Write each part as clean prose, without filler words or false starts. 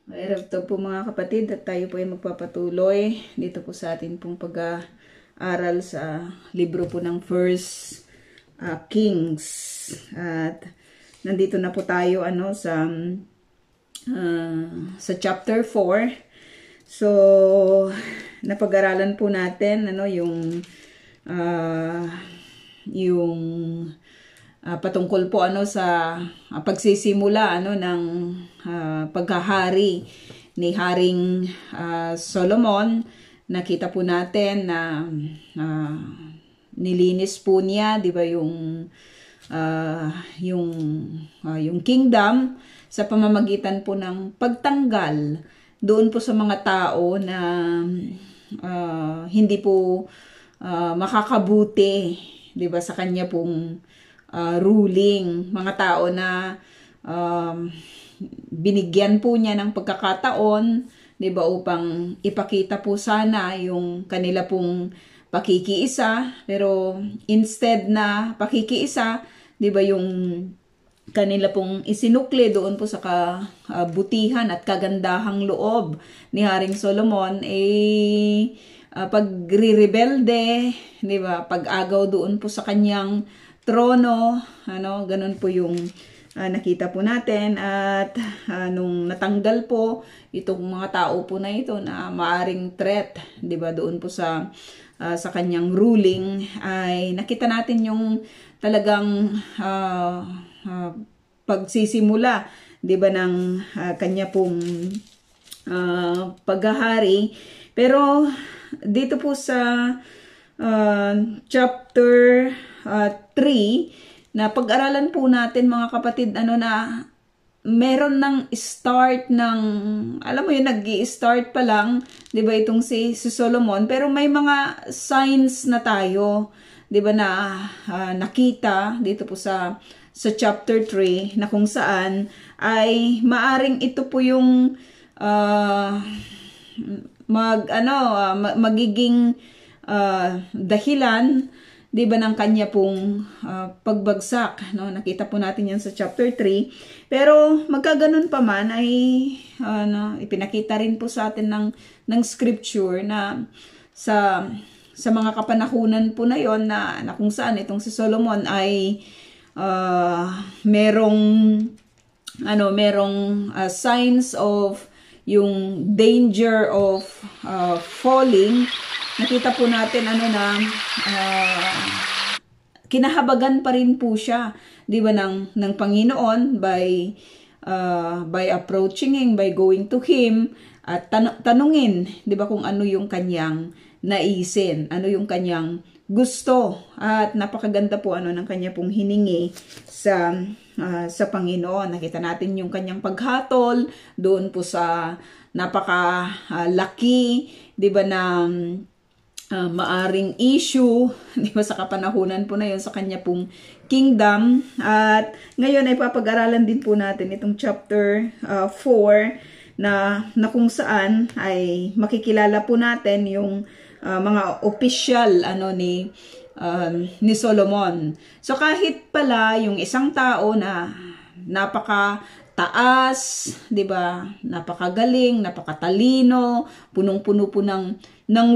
Ito po mga kapatid at tayo po ay magpapatuloy dito po sa atin pong pag-aaral sa libro po ng First Kings. At nandito na po tayo sa chapter 4. So napag-aralan po natin yung patungkol po sa pagsisimula ng pagkahari ni Haring Solomon. Nakita po natin na nilinis po niya, 'di ba, yung kingdom sa pamamagitan po ng pagtanggal doon po sa mga tao na hindi po makakabuti, 'di ba, sa kanya pong ruling, mga tao na binigyan po niya ng pagkakataon, 'di ba, upang ipakita po sana yung kanila pong pakikiisa, pero instead na pakikiisa, 'di ba, yung kanila pong isinukli doon po sa kabutihan at kagandahang loob ni Haring Solomon, pagre-rebelde, 'di ba, pag-agaw doon po sa kanyang trono, ganun po yung nakita po natin. At nung natanggal po itong mga tao po na ito na maaring threat, 'di ba, doon po sa kanyang ruling, ay nakita natin yung talagang pagsisimula, 'di ba, ng kanya pong paghahari. Pero dito po sa chapter 3 na pag-aralan po natin mga kapatid, na meron ng start ng, alam mo yun, nag-i-start pa lang, 'di ba, itong si Solomon, pero may mga signs na tayo, 'di ba, na nakita dito po sa chapter 3, na kung saan ay maaring ito po yung magiging dahilan, 'di ba, ng kanya pong pagbagsak, Nakita po natin 'yan sa chapter 3. Pero magkaganon pa man ay ipinakita rin po sa atin ng scripture na sa mga kapanahunan po na 'yon na kung saan itong si Solomon ay merong signs of yung danger of falling. Nakita po natin kinahabagan pa rin po siya, 'di ba, ng Panginoon by approaching him, by going to him at tanungin, 'di ba, kung ano yung kanyang naisin, ano yung kanyang gusto. At napakaganda po ng kanya pong hiningi sa Panginoon. Nakita natin yung kanyang paghatol doon po sa napakalaki, 'di ba, na maaring issue, 'di ba, sa kapanahunan po na 'yon sa kanya pong kingdom. At ngayon ay papag-aralan din po natin itong chapter 4 na kung saan ay makikilala po natin yung mga official ni Solomon. So kahit pala yung isang tao na napakataas, 'di ba, napakagaling, napakatalino, punong-puno po ng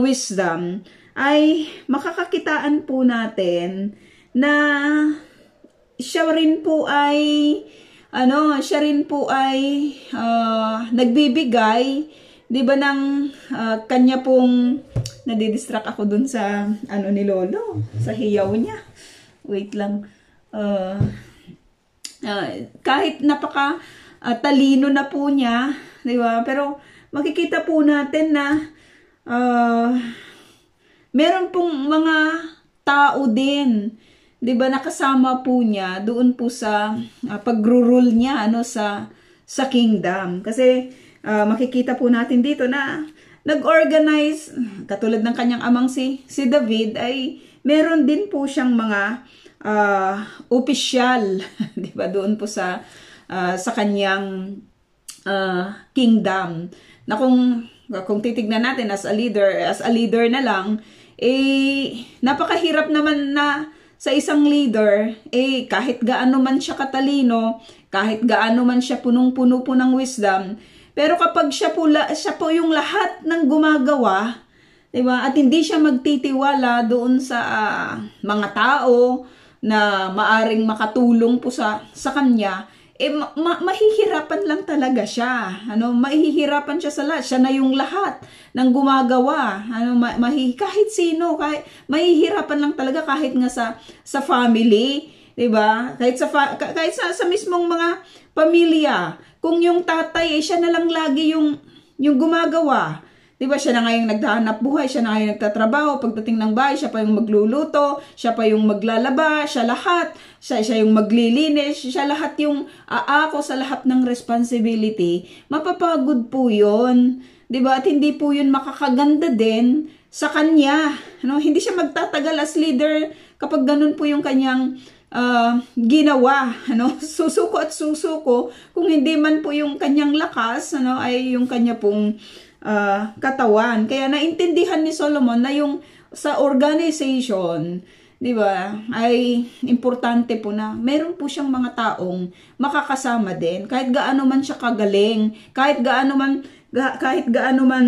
wisdom, ay makakakitaan po natin na siya rin po ay nagbibigay, 'di ba, ng kanya pong, nadidistract ako dun sa ni Lolo, sa hiyaw niya. Wait lang. Kahit napaka talino na po niya, 'di ba? Pero makikita po natin na meron pong mga tao din, 'di ba, nakasama po niya doon po sa pag-rule niya sa kingdom. Kasi makikita po natin dito na nag-organize, katulad ng kanyang amang si David, ay meron din po siyang mga opisyal, 'di ba, doon po sa kanyang kingdom, na kung titignan natin as a leader na lang, napakahirap naman na sa isang leader, kahit gaano man siya katalino, kahit gaano man siya punong-puno po ng wisdom, Pero kapag siya po yung lahat ng gumagawa, 'di ba? At hindi siya magtitiwala doon sa mga tao na maaring makatulong po sa kanya, mahihirapan lang talaga siya. Mahihirapan siya sa lahat. Siya na yung lahat ng gumagawa. Kahit sino, mahihirapan lang talaga kahit nga sa family, 'di ba? Kahit sa mismong mga pamilya. Kung yung tatay siya na lang lagi yung gumagawa. Diba, siya na nga yung naghahanap buhay, siya na nga yung nagtatrabaho, pagdating ng bahay, siya pa yung magluluto, siya pa yung maglalaba, siya lahat, siya yung maglilinis, siya lahat yung aako sa lahat ng responsibility, mapapagod po yun. Diba, at hindi po yun makakaganda din sa kanya. Hindi siya magtatagal as leader kapag ganun po yung kanyang ginawa. Susuko at susuko, kung hindi man po yung kanyang lakas, ay yung kanya pong katawan. Kaya naintindihan ni Solomon na yung sa organization, 'di ba, ay importante po na meron po siyang mga taong makakasama din kahit gaano man siya kagaling, kahit gaano man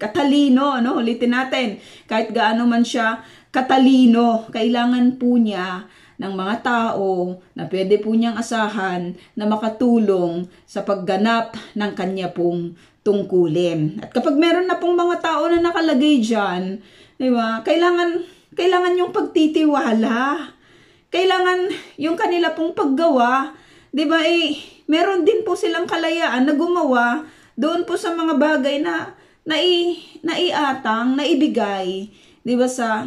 katalino, ulitin natin, kahit gaano man siya katalino, kailangan po niya ng mga tao na pwede po niyang asahan na makatulong sa pagganap ng kanya pong tungkulin. At kapag meron na pong mga tao na nakalagay dyan, di ba, kailangan yung pagtitiwala. Kailangan yung kanila pong paggawa, di ba, meron din po silang kalayaan na gumawa doon po sa mga bagay na naiatang, naibigay, di ba, sa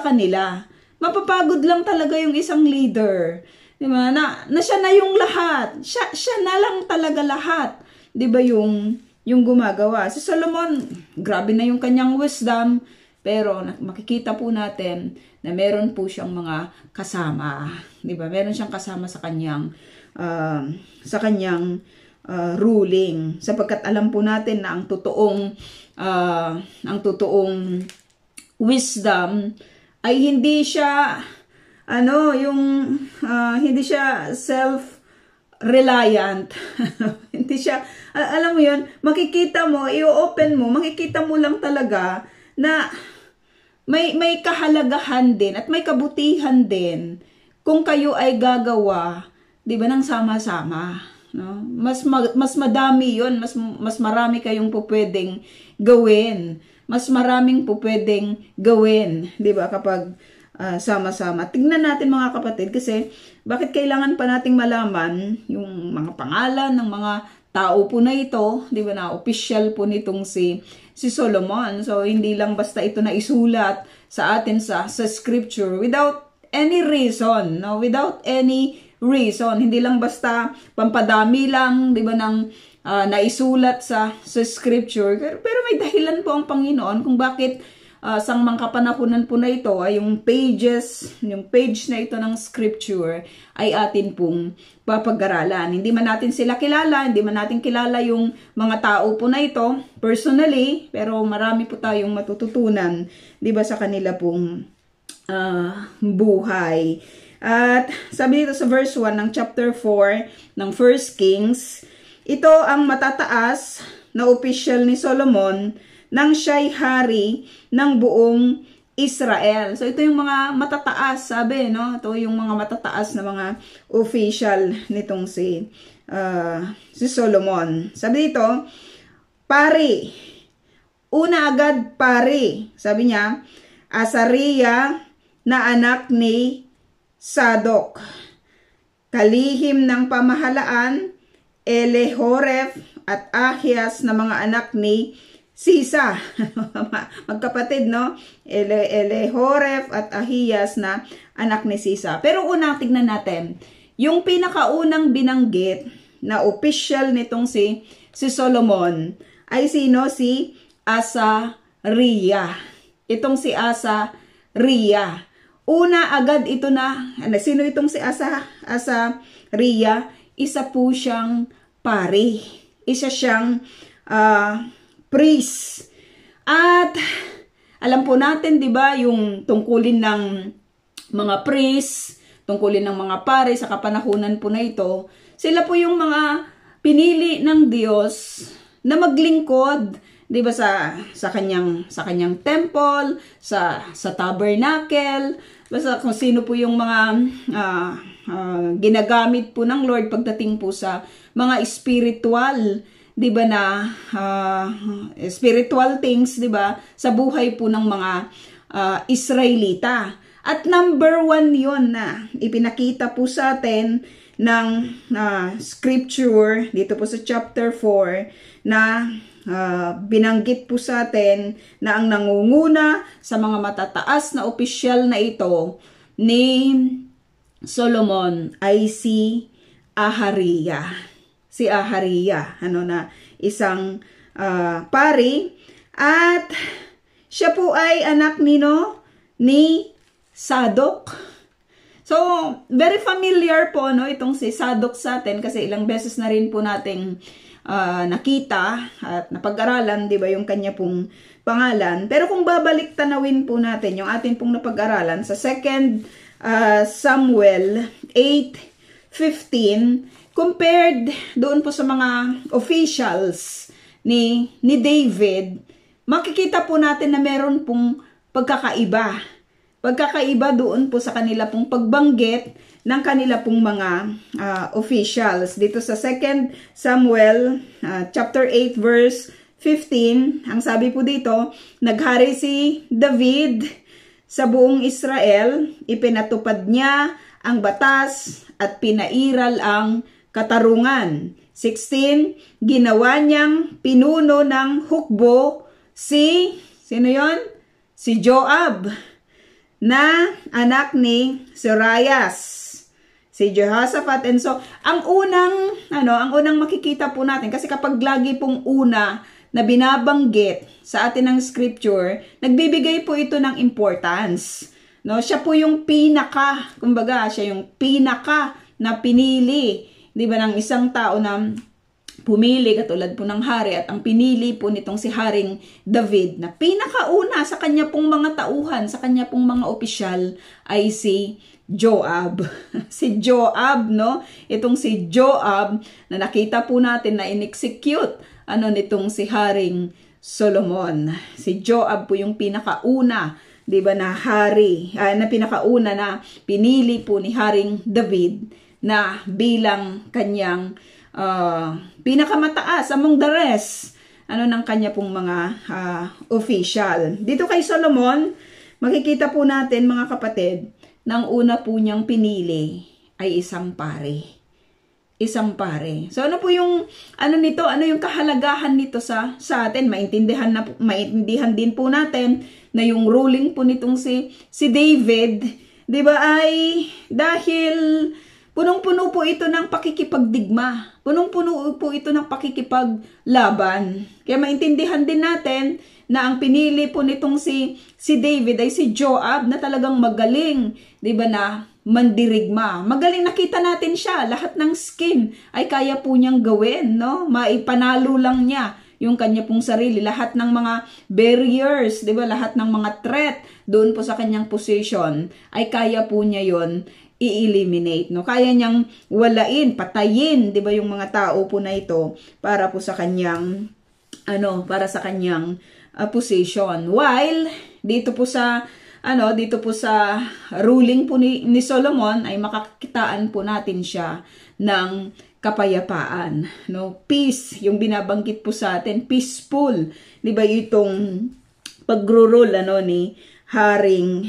kanila. Mapapagod lang talaga yung isang leader. Di ba? Na siya na yung lahat. Siya na lang talaga lahat. Di ba yung gumagawa. Si Solomon, grabe na yung kanyang wisdom. Pero makikita po natin na meron po siyang mga kasama. Di ba? Meron siyang kasama sa kanyang ruling. Sapagkat alam po natin na ang totoong wisdom ay hindi siya hindi siya self-reliant. Hindi siya, alam mo yun, makikita mo, i-open mo, makikita mo lang talaga na may kahalagahan din at may kabutihan din kung kayo ay gagawa, 'di ba, ng sama-sama, no? Mas madami 'yon, mas marami kayong pupwedeng gawin. Mas maraming po pwedeng gawin, 'di ba, kapag sama-sama. Tingnan natin mga kapatid, kasi bakit kailangan pa nating malaman yung mga pangalan ng mga tao po na ito, 'di ba, na official po nitong si Solomon. So hindi lang basta ito na isulat sa atin sa scripture without any reason, no? Without any reason. Hindi lang basta pampadami lang, 'di ba, ng naisulat sa scripture. Pero may dahilan po ang Panginoon kung bakit sang mga kapanahunan po na ito ay yung page na ito ng scripture ay atin pong papag-aralan. Hindi man natin sila kilala, hindi man natin kilala yung mga tao po na ito personally, pero marami po tayong matututunan, 'di ba, sa kanila pong buhay. At sabi dito sa verse 1 ng chapter 4 ng 1 Kings, ito ang matataas na official ni Solomon nang siya'y hari ng buong Israel. So ito yung mga matataas, sabi, no? Ito yung mga matataas na mga official nitong si Solomon. Sabi dito, pari. Una agad pari. Sabi niya, Asariya na anak ni Sadok. Kalihim ng pamahalaan, Elehoref at Ahias na mga anak ni Sisa. Magkapatid, no? Elehoref at Ahias na anak ni Sisa. Pero unang tignan natin, yung pinakaunang binanggit na official nitong si Solomon ay sino? Si Asariya. Itong si Asariya. Una agad ito na, sino itong si Asariya? Isa po siyang pari. Isa siyang priest. At alam po natin, 'di ba, yung tungkulin ng mga priest, tungkulin ng mga pari sa kapanahunan po na ito, sila po yung mga pinili ng Diyos na maglingkod, 'di ba, sa kanyang temple, sa tabernacle, basta kung sino po yung mga ginagamit po ng Lord pagdating po sa mga spiritual, 'di ba, na spiritual things, 'di ba, sa buhay po ng mga Israelita. At number 1 yon na ipinakita po sa atin ng scripture dito po sa chapter 4 na binanggit po sa atin na ang nangunguna sa mga matataas na opisyal na ito ni Solomon ay si Ahariya. Si Ahariya, na isang pari, at siya po ay anak ni Sadok. So, very familiar po itong si Sadok sa atin kasi ilang beses na rin po nating nakita at napag-aralan, 'di ba, yung kanya pong pangalan. Pero kung babalik tanawin po natin yung atin pong napag-aralan sa 2 Samuel 8:15 compared doon po sa mga officials ni David, makikita po natin na meron pong pagkakaiba doon po sa kanila pong pagbanggit ng kanila pong mga officials. Dito sa 2 Samuel chapter 8 verse 15, ang sabi po dito, naghari si David sa buong Israel, ipinatupad niya ang batas at pinairal ang katarungan. 16, ginawa niyang pinuno ng hukbo sino yon? Si Joab, na anak ni Sarias, si Jehoshaphat. And so, ang unang makikita po natin, kasi kapag lagi pong una na binabanggit sa atin ng scripture, nagbibigay po ito ng importance. Siya po yung siya yung pinaka na pinili, 'di ba, ng isang tao na pumili katulad po ng hari, at ang pinili po nitong si Haring David na pinakauna sa kanya pong mga tauhan, sa kanya pong mga opisyal ay si Joab. Si Joab, itong si Joab na nakita po natin na in-execute nitong si Haring Solomon. Si Joab po yung pinakauna, 'di ba, na hari, na pinakauna na pinili po ni Haring David na bilang kanyang pinakamataas among the rest ng kanya pong mga official. Dito kay Solomon, makikita po natin, mga kapatid, na ang una po niyang pinili ay isang pare. So ano po yung nito, ano yung kahalagahan nito sa atin? Maintindihan din po natin na yung ruling po nitong si David, 'di ba, ay dahil punong-puno po ito ng pakikipagdigma. Punong-puno po ito ng pakikipaglaban. Kaya maintindihan din natin na ang pinili po nitong si David ay si Joab, na talagang magaling, 'di ba, na mandirigma. Magaling, nakita natin siya. Lahat ng scheme ay kaya po niyang gawin, maipanalo lang niya yung kanya pong sarili. Lahat ng mga barriers, 'di ba, lahat ng mga threat doon po sa kanyang position ay kaya po niya yon i-eliminate, Kaya niyang walain, patayin, 'di ba, yung mga tao po na ito para po sa kanyang position. While dito po sa ruling po ni Solomon ay makakitaan po natin siya ng kapayapaan, Peace, yung binabanggit po sa atin, peaceful, 'di ba, itong pagro-rule ni Haring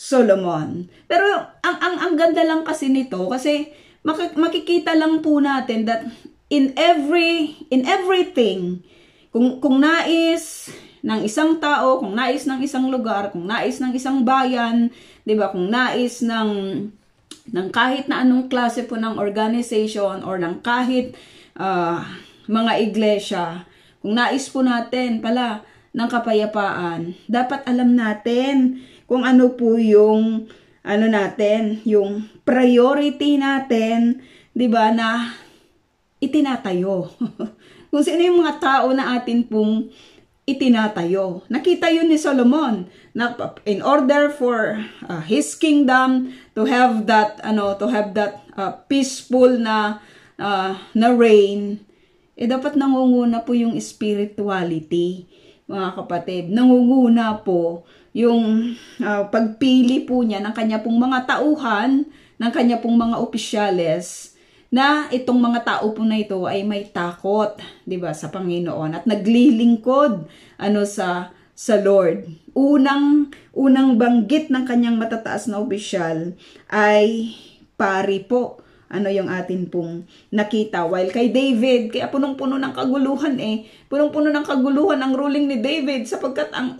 Solomon. Pero ang ganda lang kasi nito, kasi makikita lang po natin that in everything, kung nais ng isang tao, kung nais ng isang lugar, kung nais ng isang bayan, 'di ba, kung nais ng kahit na anong klase po ng organization or ng kahit mga iglesia, kung nais po natin pala ng kapayapaan, dapat alam natin kung ano po yung yung priority natin, 'di ba, na itinatayo. Kung sino yung mga tao na atin pong itinatayo. Nakita yun ni Solomon na in order for his kingdom to have that peaceful na na reign, dapat nangunguna po yung spirituality, mga kapatid. Nangunguna po yung pagpili po niya ng kanya pong mga tauhan, ng kanya pong mga opisyales, na itong mga tao po na ito ay may takot, 'di ba, sa Panginoon at naglilingkod sa Lord. Unang banggit ng kanyang matataas na opisyal ay pari po. Yung atin pong nakita. While kay David, kaya punong-puno ng kaguluhan punong-puno ng kaguluhan ang ruling ni David sapagkat ang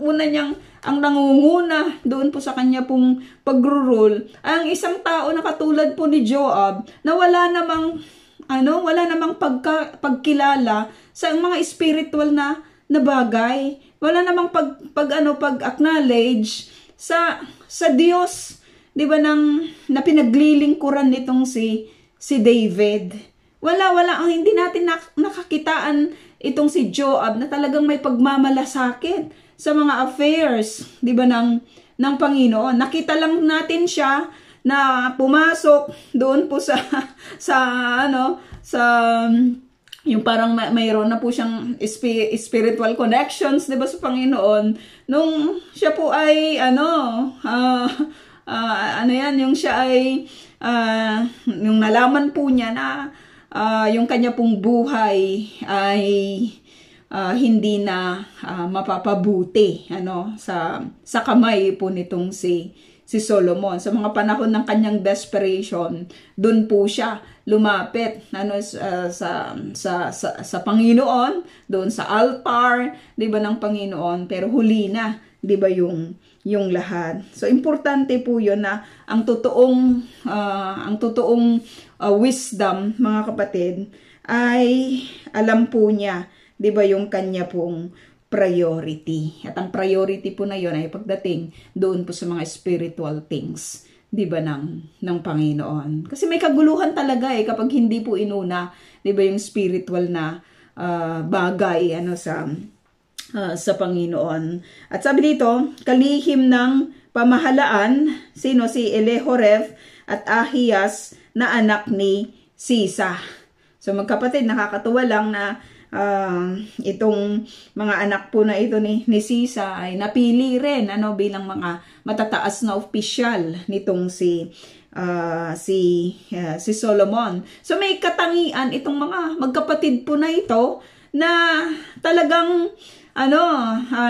nangunguna doon po sa kanya pong pag-rule, ang isang tao na katulad po ni Joab, na wala namang pagkilala sa mga spiritual na bagay. Wala namang pag-acknowledge sa Diyos, 'di ba, na pinaglilingkuran nitong si David. Wala, hindi natin nakakitaan itong si Joab na talagang may pagmamalasakit sa mga affairs, 'di ba, ng Panginoon. Nakita lang natin siya na pumasok doon po sa yung parang mayroon na po siyang spiritual connections, 'di ba, sa Panginoon nung siya po ay yung siya ay yung nalaman po niya na yung kanya pong buhay ay hindi na mapapabuti sa kamay po nitong si Solomon. Sa mga panahon ng kanyang desperation, dun po siya lumapit sa Panginoon, doon sa altar, 'di ba, ng Panginoon, pero huli na, 'di ba, yung lahat. So importante po 'yon na ang totoong wisdom, mga kapatid, ay alam po niya, 'di ba, yung kanya pong priority. At ang priority po na 'yon ay pagdating doon po sa mga spiritual things, 'di ba, ng Panginoon. Kasi may kaguluhan talaga kapag hindi po inuna, 'di ba, yung spiritual na bagay sa Panginoon. At sabi dito, kalihim ng pamahalaan, si Elihoref at Ahiyas na anak ni Sisa. So magkapatid, nakakatuwa lang na itong mga anak po na ito ni Sisa ay napili rin bilang mga matataas na opisyal nitong si Solomon. So may katangian itong mga magkapatid po na ito na talagang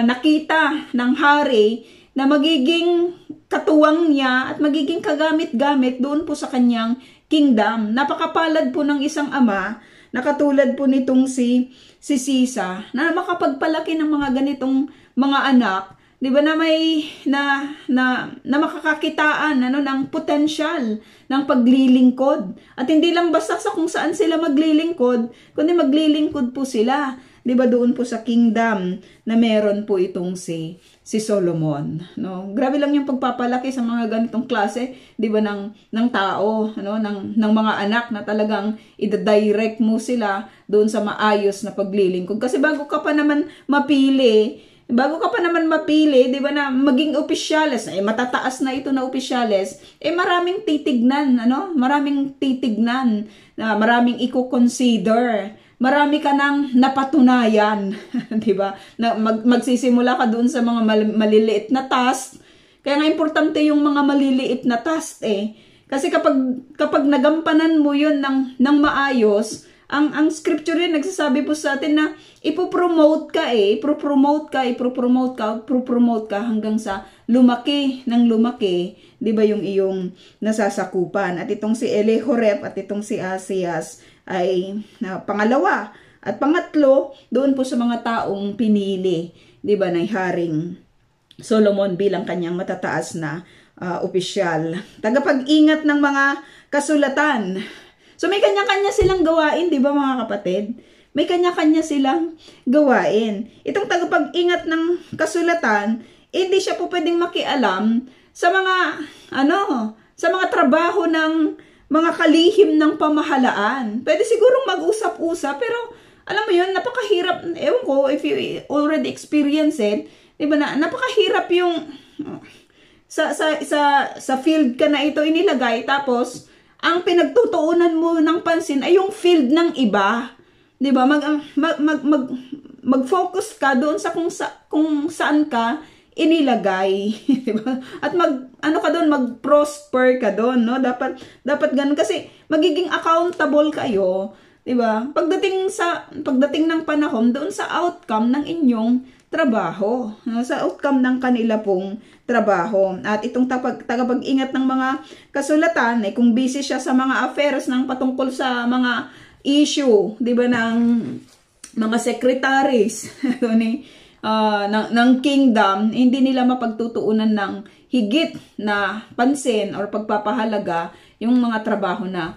nakita ng hari na magiging katuwang niya at magiging kagamit-gamit doon po sa kanyang kingdom. Napakapalad po ng isang ama na katulad po nitong si Sisa na makapagpalaki ng mga ganitong mga anak, 'di ba, na may na makakakitaan ng potensyal ng paglilingkod. At hindi lang basta sa kung saan sila maglilingkod, kundi maglilingkod po sila, 'di ba, doon po sa kingdom na meron po itong si Solomon, Grabe lang yung pagpapalaki sa mga ganitong klase, 'di ba, ng tao, ng mga anak na talagang i-direct mo sila doon sa maayos na paglilingkod. Kasi bago ka pa naman mapili, 'di ba, na maging opisyales, matataas na ito na opisyales, maraming titignan, maraming i-consider. Marami ka nang napatunayan, 'di ba? Na magsisimula ka doon sa mga maliliit na task. Kaya nga importante yung mga maliliit na task Kasi kapag nagampanan mo 'yun ng maayos, ang scripture rin nagsasabi po sa atin na ipopromote ka hanggang sa lumaki, 'di ba, yung iyong nasasakupan. At itong si Elihoref at itong si Ahiyas ay pangalawa. At pangatlo, doon po sa mga taong pinili, 'di ba, na Haring Solomon bilang kanyang matataas na opisyal. Tagapag-ingat ng mga kasulatan. So may kanya-kanya silang gawain, 'di ba, mga kapatid? May kanya-kanya silang gawain. Itong tagapag-ingat ng kasulatan, hindi siya po pwedeng makialam sa mga sa mga trabaho ng mga kalihim ng pamahalaan. Pwede sigurong mag-usap-usap, pero alam mo 'yun, napakahirap. Ewan ko if you already experience it, 'di ba, na napakahirap yung sa field ka na ito inilagay, tapos ang pinagtutuunan mo ng pansin ay yung field ng iba. 'Di ba? Mag-focus ka doon sa kung saan ka inilagay, 'di ba? At ano ka doon, mag-prosper ka doon, no? Dapat ganun kasi magiging accountable kayo, 'di ba? Pagdating ng panahon doon sa outcome ng inyong trabaho, no? Sa outcome ng kanila pong trabaho. At itong tagapag-ingat ng mga kasulatan, eh, kung busy siya sa mga affairs ng patungkol sa mga issue, 'di ba, ng mga secretaries ng kingdom, hindi nila mapagtutuunan ng higit na pansin or pagpapahalaga yung mga trabaho na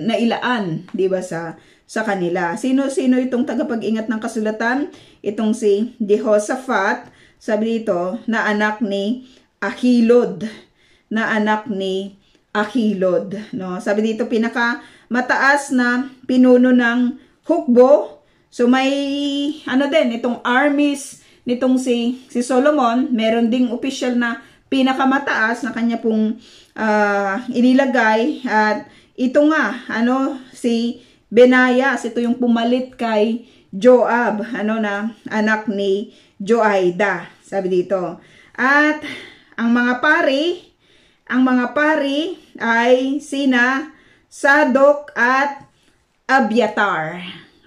nailaan, 'di ba, sa kanila. Sino itong tagapag-ingat ng kasulatan? Itong si Jehoshaphat, sabi dito, na anak ni Ahilod. No? Sabi dito, pinaka mataas na pinuno ng hukbo. So may itong armies nitong si Solomon, meron ding official na pinakamataas na kanya pong inilagay. At ito nga, si Benayas, ito yung pumalit kay Joab, na anak ni Joaida, sabi dito. At ang mga pari ay sina Sadok at Abiatar.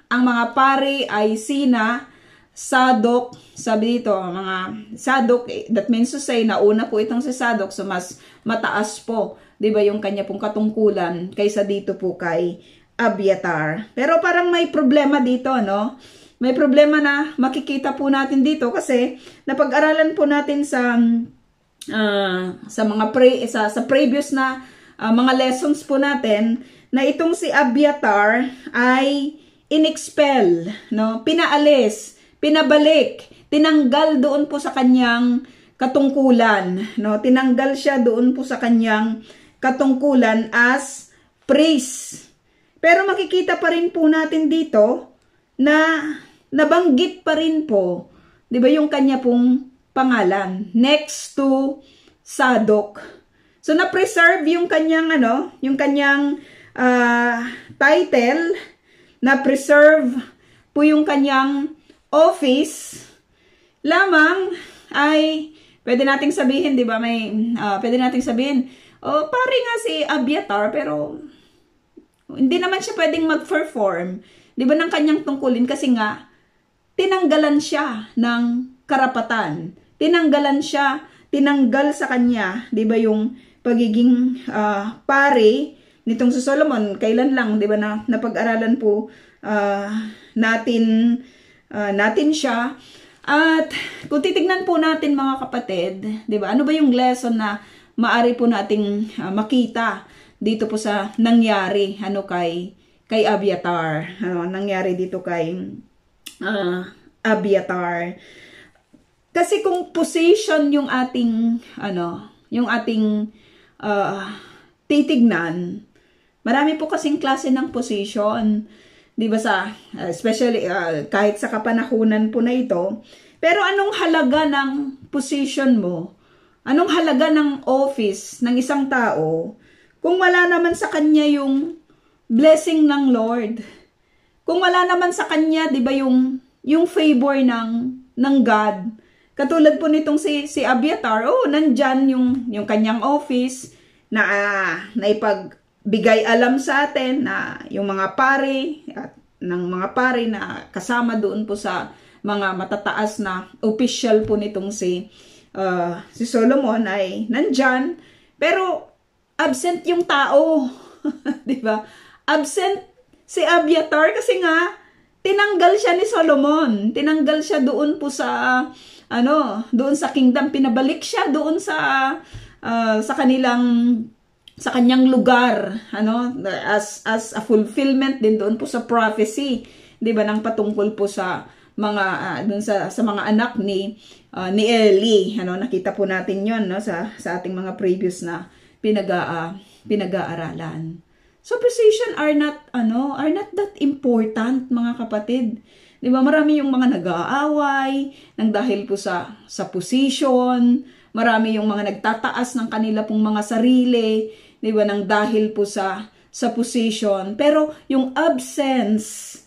Ang mga pari ay sina Sadok, sabi dito, mga Sadok, that means to say, nauna po itong si Sadok, so mas mataas po, 'di ba, yung kanya pong katungkulan kaysa dito po kay Abiatar. Pero parang may problema dito, no? May problema na makikita po natin dito kasi napag-aralan po natin sa mga sa previous na mga lessons po natin na itong si Abiatar ay inexpel, no? Pinaalis, pinabalik, tinanggal doon po sa kanyang katungkulan, no? Tinanggal siya doon po sa kanyang katungkulan as priest. Pero makikita pa rin po natin dito na nabanggit pa rin po, 'di ba, yung kanya pong pangalan next to Sadok. So na-preserve yung kanyang title, na-preserve po yung kanyang office. Lamang ay pwede nating sabihin, 'di ba, pwede nating sabihin, pare nga si Abiatar, pero hindi naman siya pwedeng mag-perform, 'di ba, ng kanyang tungkulin kasi nga tinanggalan siya ng karapatan. Tinanggal sa kanya, 'di ba, yung pagiging pare nitong si Solomon. Kailan lang, 'di ba, na napag-aralan po natin siya. At kung titingnan po natin, mga kapatid, 'di ba, ano ba yung lesson na maari po nating makita dito po sa nangyari kay Abiatar, nangyari dito kay Abiatar. Kasi kung position yung ating titignan, marami po kasing klase ng position, 'di ba, especially kahit sa kapanahunan po na ito. Pero anong halaga ng position mo? Anong halaga ng office ng isang tao kung wala naman sa kanya yung blessing ng Lord? Kung wala naman sa kanya, 'di ba, yung favor ng God. Katulad po nitong si Abiatar, nandyan yung kanyang office na ipagbigay alam sa atin na yung mga pari at ng mga pari na kasama doon po sa mga matataas na official po nitong si Solomon ay nandyan, pero absent yung tao. 'Di ba? Absent si Abiatar kasi nga tinanggal siya ni Solomon. Tinanggal siya doon po sa doon sa kingdom, pinabalik siya doon sa kanyang lugar, as a fulfillment din doon po sa prophecy, 'di ba, ng patungkol po sa mga doon sa mga anak ni Eli. Nakita po natin 'yon, sa ating mga previous na pinag-aaralan. So precision are not that important, mga kapatid. 'Di ba, marami yung mga nag-aaway nang dahil po sa position, marami yung mga nagtataas ng kanila pong mga sarili, di ba, ng dahil po sa position. Pero yung absence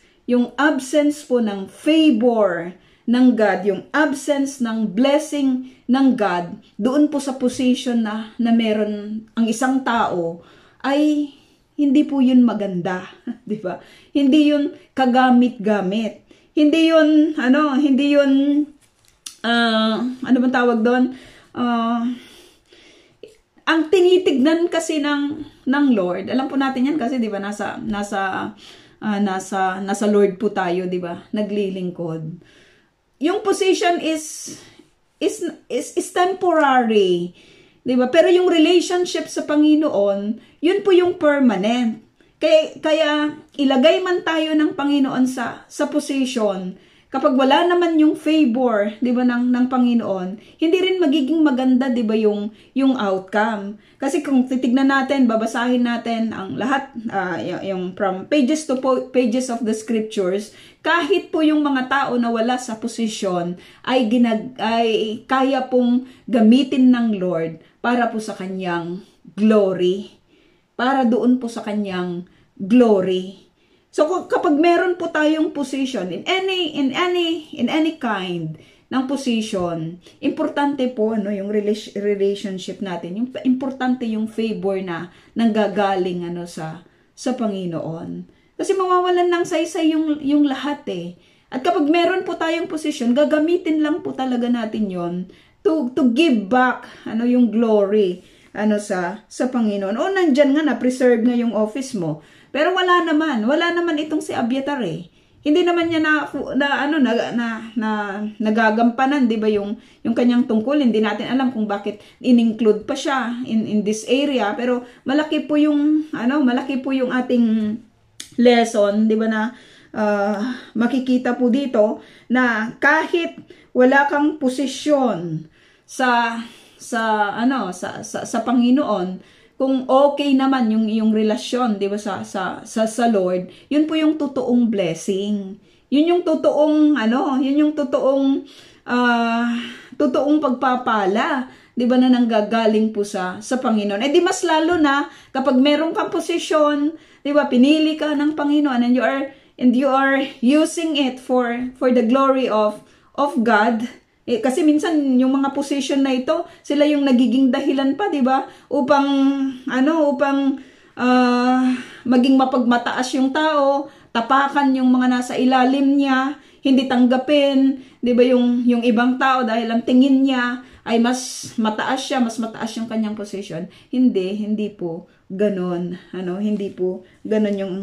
po ng favor ng God, yung absence ng blessing ng God, doon po sa position na meron ang isang tao, ay hindi po yun maganda, di ba? Hindi yun kagamit-gamit. Hindi yun, ano bang tawag doon? Ang tinitignan kasi ng Lord, alam po natin yan kasi 'di ba nasa Lord po tayo, 'di ba? Naglilingkod. Yung position is temporary, 'di ba? Pero yung relationship sa Panginoon, yun po yung permanent. Kaya ilagay man tayo ng Panginoon sa position, kapag wala naman yung favor, 'di ba, ng Panginoon, hindi rin magiging maganda, 'di ba, yung outcome. Kasi kung titignan natin, babasahin natin ang lahat, yung from pages to pages of the scriptures, kahit po yung mga tao na wala sa posisyon ay kaya pong gamitin ng Lord para po sa kanyang glory. Para doon po sa kanyang glory. So kapag meron po tayong position in any kind ng position, importante po yung relationship natin, yung importante yung favor na nanggagaling sa Panginoon. Kasi mawawalan ng saysay yung lahat eh. At kapag meron po tayong position, gagamitin lang po talaga natin yon to give back yung glory sa Panginoon. O nandyan nga na preserve nga yung office mo. Pero wala naman itong si Abiathar eh. Hindi naman niya nagagampanan, 'di ba, yung kanyang tungkol. Hindi natin alam kung bakit in-include pa siya in this area, pero malaki po yung ating lesson, 'di ba, na makikita po dito na kahit wala kang posisyon sa Panginoon, kung okay naman yung relasyon, 'di ba, sa Lord, yun po yung totoong blessing. Yun yung totoong totoong pagpapala, 'di ba, na nanggagaling po sa Panginoon. Di mas lalo na kapag meron kang posisyon, 'di ba, pinili ka ng Panginoon and you are using it for the glory of God. Kasi minsan yung mga position na ito, sila yung nagiging dahilan pa, 'di ba? Upang maging mapagmataas yung tao, tapakan yung mga nasa ilalim niya, hindi tanggapin, 'di ba, yung ibang tao dahil ang tingin niya ay mas mataas siya, mas mataas yung kanyang position. Hindi po ganoon. Hindi po ganoon yung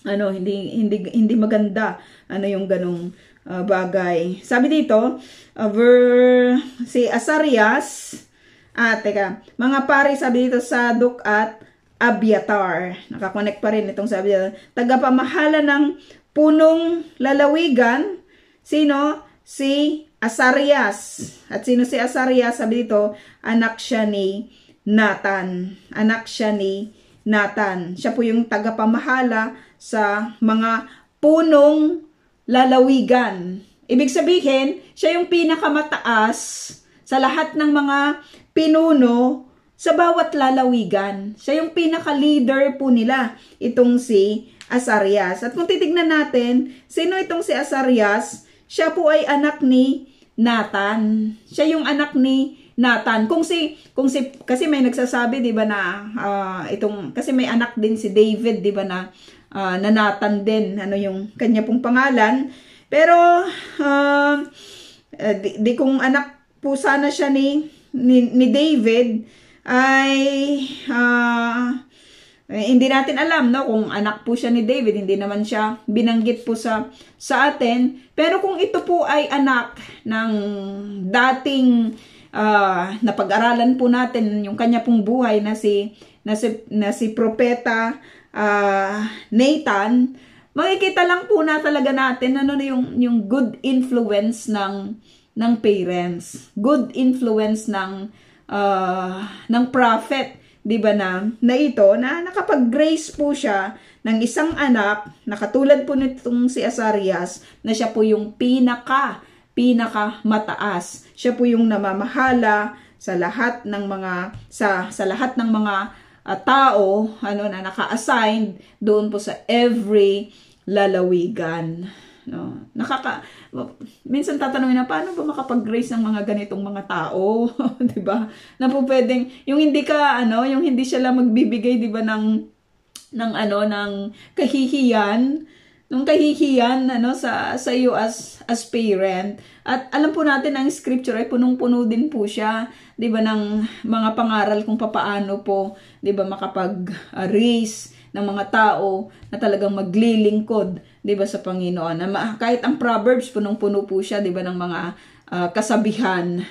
hindi maganda yung ganong bagay. Sabi dito, si Asarias, mga pari, sabi dito, Sadok at Abiathar. Nakakonect pa rin itong sabi dito. Tagapamahala ng punong lalawigan, sino? Si Asarias. At sino si Asarias? Sabi dito, anak siya ni Nathan. Siya po yung tagapamahala sa mga punong lalawigan. Ibig sabihin, siya yung pinakamataas sa lahat ng mga pinuno sa bawat lalawigan. Siya yung pinaka-leader po nila, itong si Asarias. At kung titignan natin, sino itong si Asarias? Siya po ay anak ni Nathan. Siya yung anak ni Nathan. Kasi may nagsasabi, 'di ba, na kasi may anak din si David, 'di ba, na Nathan din, yung kanya pong pangalan. Pero di kung anak po sana siya ni David, ay hindi natin alam, no, kung anak po siya ni David. Hindi naman siya binanggit po sa atin. Pero kung ito po ay anak ng dating napag-aralan po natin yung kanya pong buhay na si Propeta Nathan, makikita lang po na talaga natin yung good influence ng parents, good influence ng prophet, 'di ba, na ito na nakapag-grace po siya ng isang anak na katulad po nitong si Asarias, na siya po yung pinaka mataas. Siya po yung namamahala sa lahat ng mga sa lahat ng mga tao na naka-assigned doon po sa every lalawigan. No, minsan tatanungin na paano ba makapag-grace ng mga ganitong mga tao, 'di ba? Na po pwedeng yung hindi ka yung hindi siya lang magbibigay 'di ba ng kahihiyan, sa iyo as parent. At alam po natin ang scripture ay punong-puno din po siya, 'di ba, ng mga pangaral kung papaano po, 'di ba, makapag-raise ng mga tao na talagang maglilingkod, 'di ba, sa Panginoon. Kahit ang Proverbs punong-puno po siya, 'di ba, ng mga kasabihan,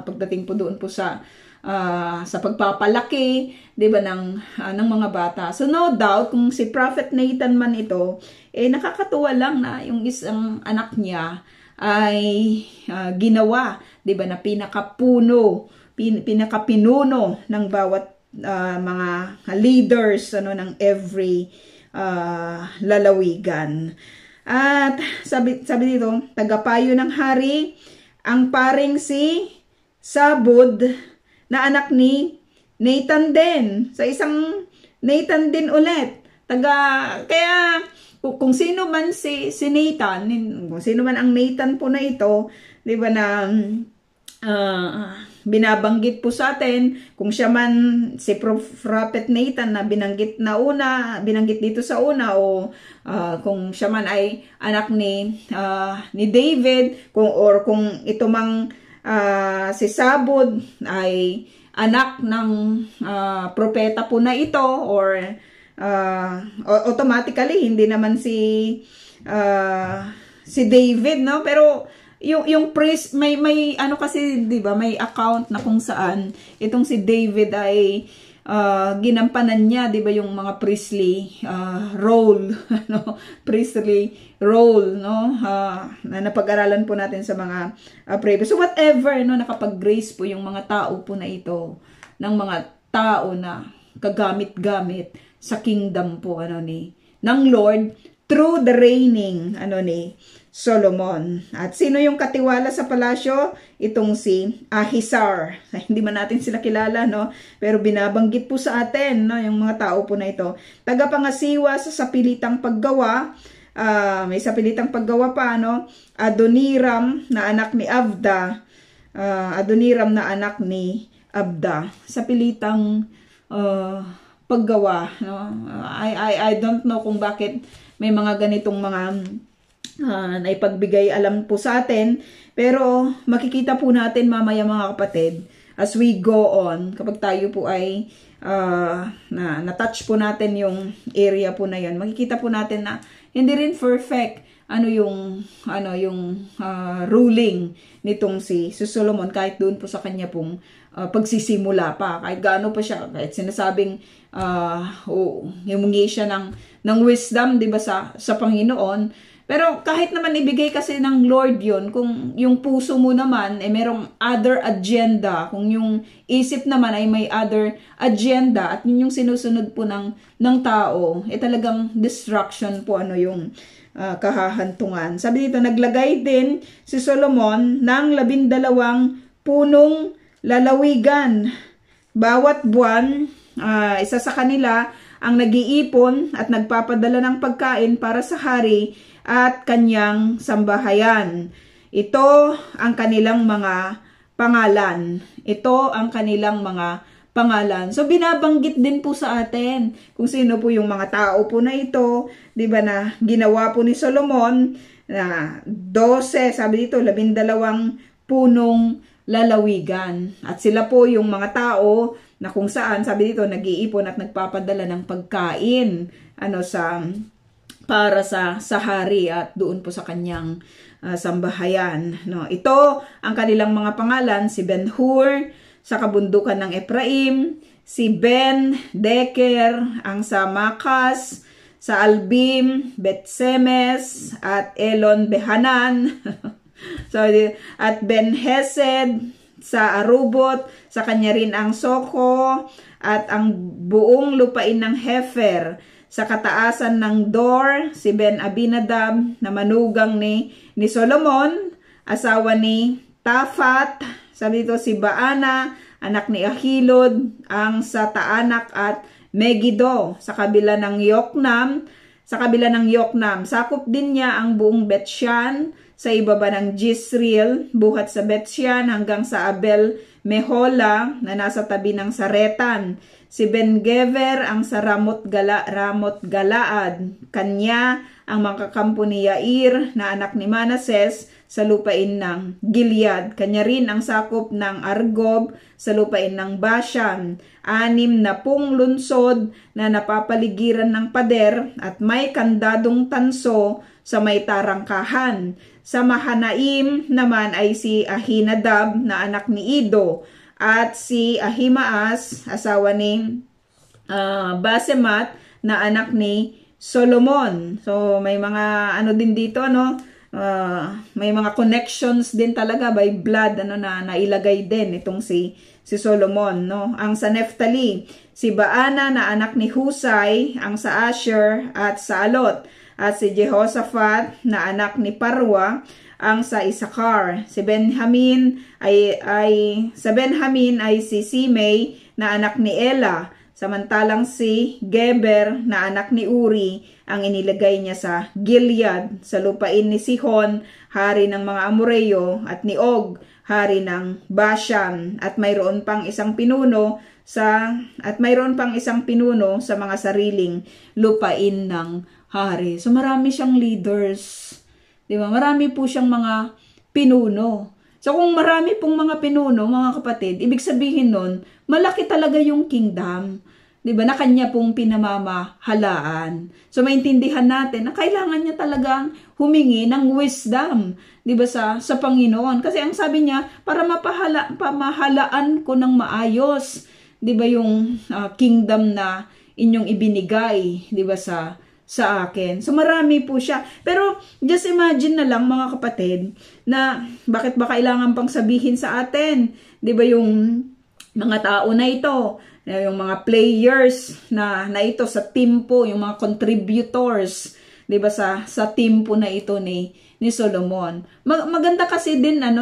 pagdating po doon po sa pagpapalaki, 'di ba, ng mga bata. So no doubt kung si Prophet Nathan man ito, nakakatuwa lang na yung isang anak niya ay ginawa, 'di ba, na pinakapinuno ng bawat mga leaders ng every lalawigan. At sabi dito, tagapayo ng hari ang paring si Sabud na anak ni Nathan din. Sa isang Nathan din ulit. Kaya kung sino man si Nathan, kung sino man ang Nathan po na ito, 'di ba, na binabanggit po sa atin, kung siya man si Prophet Nathan na binanggit dito sa una, o kung siya man ay anak ni David, kung ito mang si Sabud ay anak ng propeta po na ito, or automatically hindi naman si David, no? Pero yung priest may kasi, 'di ba, may account na kung saan itong si David ay ginampanan niya, 'di ba, yung mga priestly role, priestly role, na napag-aralan po natin sa mga previous. So whatever, nakapag-grace po yung mga tao po na ito, ng mga tao na kagamit-gamit sa kingdom po ng Lord through the reigning ni Solomon. At sino yung katiwala sa palasyo? Itong si Ahisar. Hindi man natin sila kilala, pero binabanggit po sa atin, yung mga tao po na ito. Tagapangasiwa sa sapilitang paggawa. May sapilitang paggawa pa, Adoniram na anak ni Abda. Adoniram na anak ni Abda. Sapilitang paggawa, I don't know kung bakit may mga ganitong mga naipagbigay alam po sa atin, pero makikita po natin mamaya, mga kapatid, as we go on, kapag tayo po ay na-touch po natin yung area po na yan, makikita po natin na hindi rin perfect yung ruling nitong si Solomon, kahit doon po sa kanya pong pagsisimula pa, kahit gaano pa siya, kahit sinasabing humingi siya ng wisdom, 'di ba, sa Panginoon. Pero kahit naman ibigay kasi ng Lord yun, kung yung puso mo naman merong other agenda, kung yung isip naman ay may other agenda, at yun yung sinusunod po ng tao, talagang destruction po yung kahahantungan. Sabi dito, naglagay din si Solomon ng 12 punong lalawigan. Bawat buwan, isa sa kanila ang nag-iipon at nagpapadala ng pagkain para sa hari at kanyang sambahayan. Ito ang kanilang mga pangalan. Ito ang kanilang mga pangalan. So binabanggit din po sa atin kung sino po yung mga tao po na ito, 'di ba, na ginawa po ni Solomon na 12, sabi dito 12 punong lalawigan. At sila po yung mga tao na kung saan, sabi dito, nag-iipon at nagpapadala ng pagkain para sa hari at doon po sa kanyang sambahayan. Ito ang kanilang mga pangalan: si Ben-Hur sa kabundukan ng Ephraim, si Ben-Deker ang sa Makas, sa Albim, Bet-Semes at Elon-Behanan. So, at Ben-Hesed sa Arubot, sa kanya rin ang Soko, at ang buong lupain ng Hefer. Sa kataasan ng Dor, si Ben-Abinadab na manugang ni Solomon, asawa ni Tafat, Sabi dito, si Baana, anak ni Ahilod, ang sa Taanak at Megiddo, sa kabila ng Yoknam. Sakop din niya ang buong Betshan, sa ibaba ng Jisreel, buhat sa Betshan hanggang sa Abel Mehola na nasa tabi ng Saretan. Si Ben-Gever ang sa Ramot Galaad. Kanya ang mga kakampo ni Yair na anak ni Manases sa lupain ng Gilead. Kanya rin ang sakop ng Argob sa lupain ng Bashan. 60 lunsod na napapaligiran ng pader at may kandadong tanso sa may tarangkahan. Sa Mahanaim naman ay si Ahinadab na anak ni Ido at si Ahimaas, asawa ni Basemat na anak ni Solomon. So may mga ano din dito, no? May mga connections din talaga by blood na nailagay din itong si Solomon, no? Ang sa Neftali, si Baana na anak ni Husay, ang sa Asher at sa Alot, at si Jehoshaphat na anak ni Parwa, ang sa Isakar. Sa Benjamin ay si Simei na anak ni Ela, samantalang si Geber na anak ni Uri ang inilagay niya sa Gilead, sa lupain ni Sihon, hari ng mga Amoreyo, at ni Og, hari ng Bashan, at mayroon pang isang pinuno sa mga sariling lupain ng hari. So marami siyang leaders. 'Di ba? Marami po siyang mga pinuno. So kung marami pong mga pinuno, mga kapatid, ibig sabihin nun, malaki talaga yung kingdom. 'Di ba? Na kanya pong pinamamahalaan. So maintindihan natin na kailangan niya talagang humingi ng wisdom, 'di ba, sa Panginoon. Kasi ang sabi niya, para pamahalaan ko ng maayos, 'di ba, yung kingdom na inyong ibinigay, 'di ba, sa akin. So marami po siya. Pero just imagine na lang, mga kapatid, na bakit ba kailangan pang sabihin sa atin, 'di ba, yung mga tao na ito, yung mga players na ito sa team po, yung mga contributors, 'di ba, sa team po na ito ni Solomon. Maganda kasi din na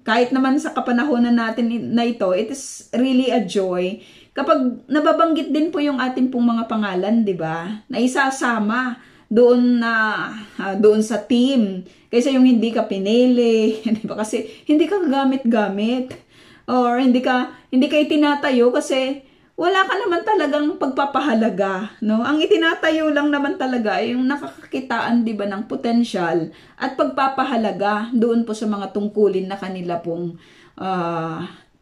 kahit naman sa kapanahonan natin na ito, it is really a joy kapag nababanggit din po yung ating pong mga pangalan, 'di ba? Na isasama doon sa team. Kaysa yung hindi ka pinili, 'di ba? Kasi hindi ka gamit-gamit or hindi ka itinatayo kasi wala ka naman talagang pagpapahalaga, no? Ang itinatayo lang naman talaga ay yung nakakakitaan, 'di ba, ng potensyal at pagpapahalaga doon po sa mga tungkulin na kanila pong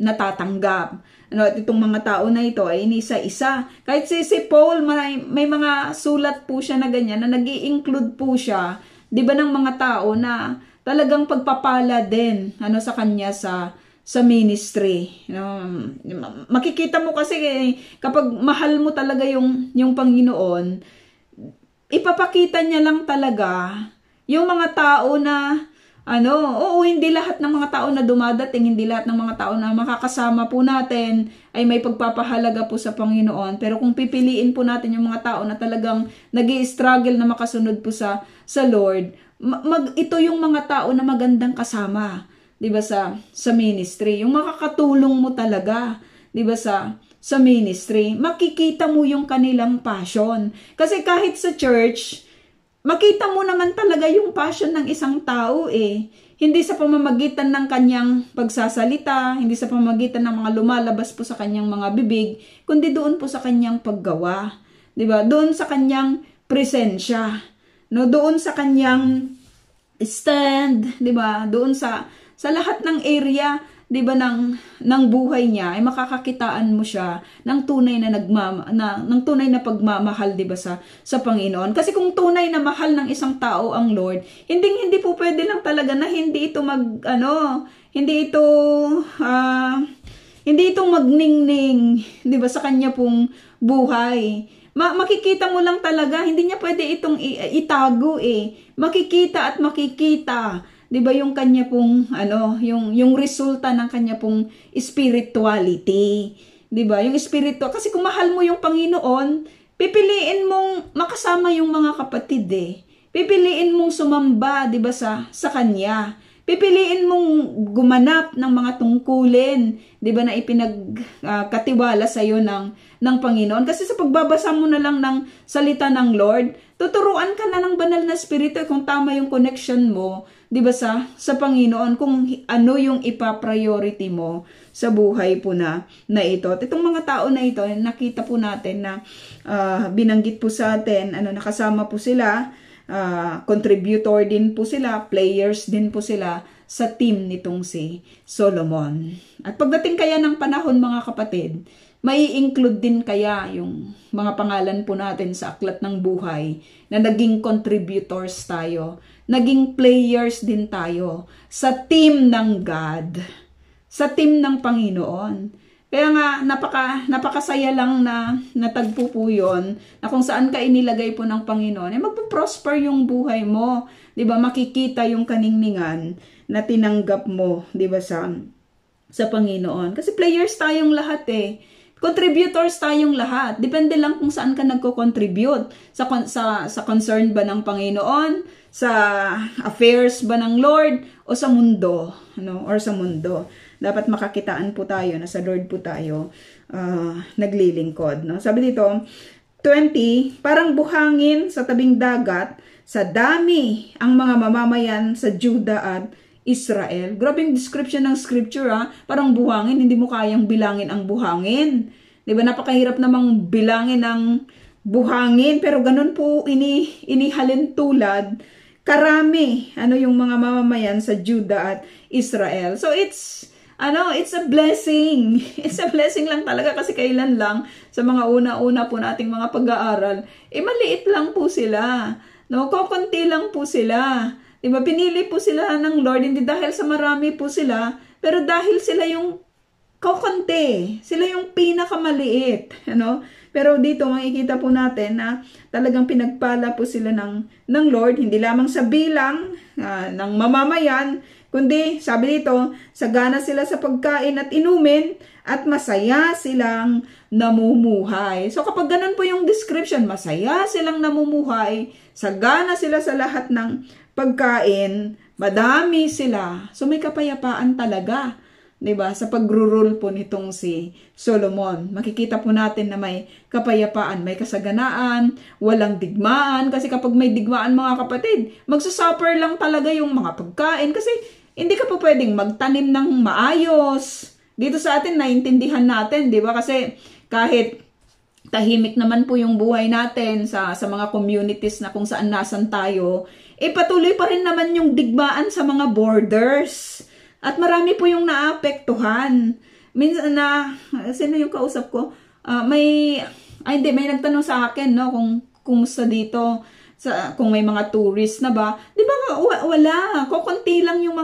natatanggap. Ano, at itong mga tao na ito ay inisa-isa. Kahit si Paul, may mga sulat po siya na ganyan, na nag-i-include po siya, 'di ba, ng mga tao na talagang pagpapala din sa kanya sa ministry. Makikita mo kasi kapag mahal mo talaga yung Panginoon, ipapakita niya lang talaga yung mga tao na hindi lahat ng mga tao na dumadating, hindi lahat ng mga tao na makakasama po natin ay may pagpapahalaga po sa Panginoon. Pero kung pipiliin po natin yung mga tao na talagang nag-i-struggle na makasunod po sa Lord, ito yung mga tao na magandang kasama, 'di ba, sa ministry. Yung makakatulong mo talaga, 'di ba, sa ministry. Makikita mo yung kanilang passion. Kasi kahit sa church, makita mo naman talaga yung passion ng isang tao Hindi sa pamamagitan ng kanyang pagsasalita, hindi sa pamamagitan ng mga lumalabas po sa kanyang mga bibig, kundi doon po sa kanyang paggawa. 'Di ba? Doon sa kanyang presensya, no? Doon sa kanyang stand, 'di ba? Doon sa lahat ng area, 'di ba, ng buhay niya ay makakakitaan mo siya ng tunay ng tunay na pagmamahal, 'di ba, sa Panginoon. Kasi kung tunay na mahal ng isang tao ang Lord, hindi po pwede lang talaga na hindi ito magningning, 'di ba, sa kanya pong buhay. Makikita mo lang talaga, hindi niya pwede itong itago Makikita at makikita, 'di ba, yung kanya pong yung resulta ng kanya pong spirituality, 'di ba? Yung spiritual, kasi kung mahal mo yung Panginoon, pipiliin mong makasama yung mga kapatid Pipiliin mong sumamba, 'di ba, sa kanya. pipiliin mong gumanap ng mga tungkulin, 'di ba, na ipinagkatiwala sa iyo ng Panginoon. Kasi sa pagbabasa mo na lang ng salita ng Lord, tuturuan ka na ng banal na espiritu kung tama yung connection mo, 'di ba, sa Panginoon, kung ano yung ipa-priority mo sa buhay po na ito. At itong mga tao na ito, nakita po natin na binanggit po sa atin, nakasama po sila, contributor din po sila, players din po sila sa team nitong si Solomon. At pagdating kaya ng panahon, mga kapatid, may include din kaya yung mga pangalan po natin sa aklat ng buhay na naging contributors tayo, naging players din tayo sa team ng God, sa team ng Panginoon. Kaya nga, napakasaya lang na natagpo po yun, na kung saan ka inilagay po ng Panginoon, magpo-prosper yung buhay mo. 'Di ba? Makikita yung kaningningan na tinanggap mo, 'di ba, sa Panginoon. Kasi players tayong lahat eh. Contributors tayong lahat. Depende lang kung saan ka nagko-contribute. Sa concern ba ng Panginoon? Sa affairs ba ng Lord? O sa mundo? Or sa mundo. Dapat makakitaan po tayo na sa Lord po tayo naglilingkod. Sabi dito, 20, parang buhangin sa tabing dagat, sa dami ang mga mamamayan sa Juda at Israel. Grabe yung description ng scripture, parang buhangin, hindi mo kayang bilangin ang buhangin. 'Di ba? Napakahirap namang bilangin ang buhangin, pero ganun po inihalin tulad karami yung mga mamamayan sa Juda at Israel. So it's a blessing. It's a blessing lang talaga, kasi kailan lang sa mga una-una po nating mga pag-aaral, maliit lang po sila. Kukunti lang po sila. Diba? Pinili po sila ng Lord, hindi dahil sa marami po sila, pero dahil sila yung kukunti. Sila yung pinakamaliit. Pero dito makikita po natin na talagang pinagpala po sila ng Lord, hindi lamang sa bilang ng mamamayan, kundi sabi dito, sagana sila sa pagkain at inumin at masaya silang namumuhay. So kapag ganun po yung description, masaya silang namumuhay, sagana sila sa lahat ng pagkain, madami sila. So may kapayapaan talaga, 'di ba? Sa pagro-rule po nitong si Solomon. Makikita po natin na may kapayapaan, may kasaganaan, walang digmaan, kasi kapag may digmaan, mga kapatid, magsusuffer lang talaga yung mga pagkain, kasi hindi ka po pwedeng magtanim ng maayos. Dito sa atin, naintindihan natin, 'di ba? Kasi kahit tahimik naman po yung buhay natin sa mga communities na kung saan nasan tayo, patuloy pa rin naman yung digmaan sa mga borders. At marami po yung naapektuhan. Minsan sino yung kausap ko? May nagtanong sa akin, kung kumusta dito, kung may mga tourist na ba. Di ba wala. Kukunti lang yung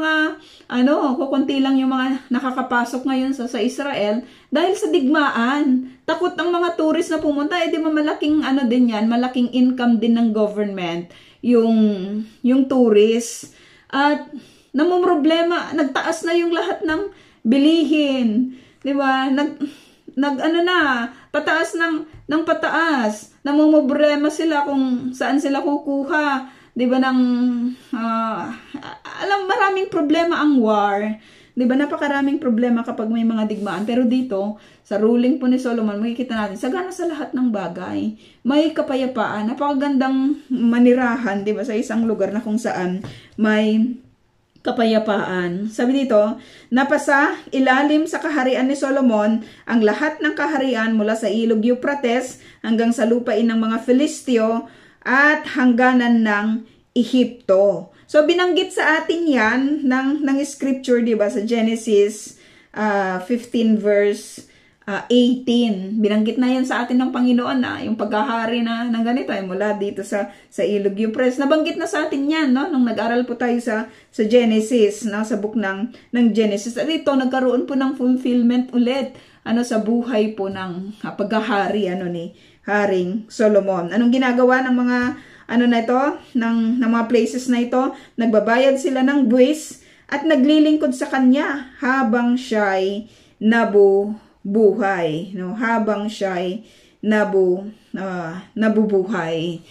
mga nakakapasok ngayon sa Israel dahil sa digmaan. Takot ang mga tourist na pumunta, di ba malaking din yan, malaking income din ng government yung tourist. At namumroblema, nagtaas na yung lahat ng bilihin. 'Di ba? Pataas ng pataas. Namumroblema sila kung saan sila kukuha, 'di ba, maraming problema ang war. 'Di ba? Napakaraming problema kapag may mga digmaan. Pero dito, sa ruling po ni Solomon, makikita natin, sagana sa lahat ng bagay. May kapayapaan, napakagandang manirahan, 'di ba, sa isang lugar na kung saan may kapayapaan. Sabi dito, napasa ilalim sa kaharian ni Solomon ang lahat ng kaharian mula sa ilog Euphrates hanggang sa lupain ng mga Filisteo at hangganan ng Ehipto. So binanggit sa atin 'yan ng scripture, 'di ba, sa Genesis 15 verse 18. Binanggit na 'yan sa atin ng Panginoon na yung paghahari ng ganito ay mula dito sa ilog Euphrates. Nabanggit na sa atin 'yan, nung nag-aral po tayo sa Genesis, sa book ng Genesis. At ito nagkaroon po ng fulfillment ulit sa buhay po ng paghahari ni Haring Solomon. Anong ginagawa ng mga ng mga places na ito? Nagbabayad sila ng buwis at naglilingkod sa kanya habang siya'y nabubuhay. Habang siya'y nabubuhay.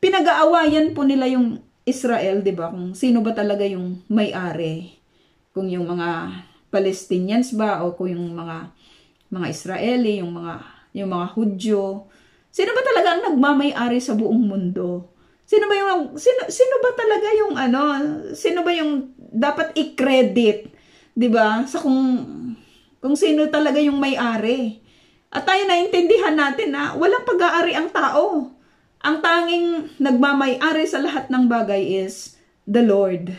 Pinag-aawayan po nila yung Israel, di ba, kung sino ba talaga yung may-ari. Kung yung mga Palestinians ba o kung yung mga Israeli, yung mga Hudyo. Sino ba talaga ang nagmamay-ari sa buong mundo? Sino ba talaga yung sino ba yung dapat i-credit, 'di ba? Sa kung sino talaga yung may-ari. At tayo naintindihan natin na walang pag-aari ang tao. Ang tanging nagmamay-ari sa lahat ng bagay is the Lord.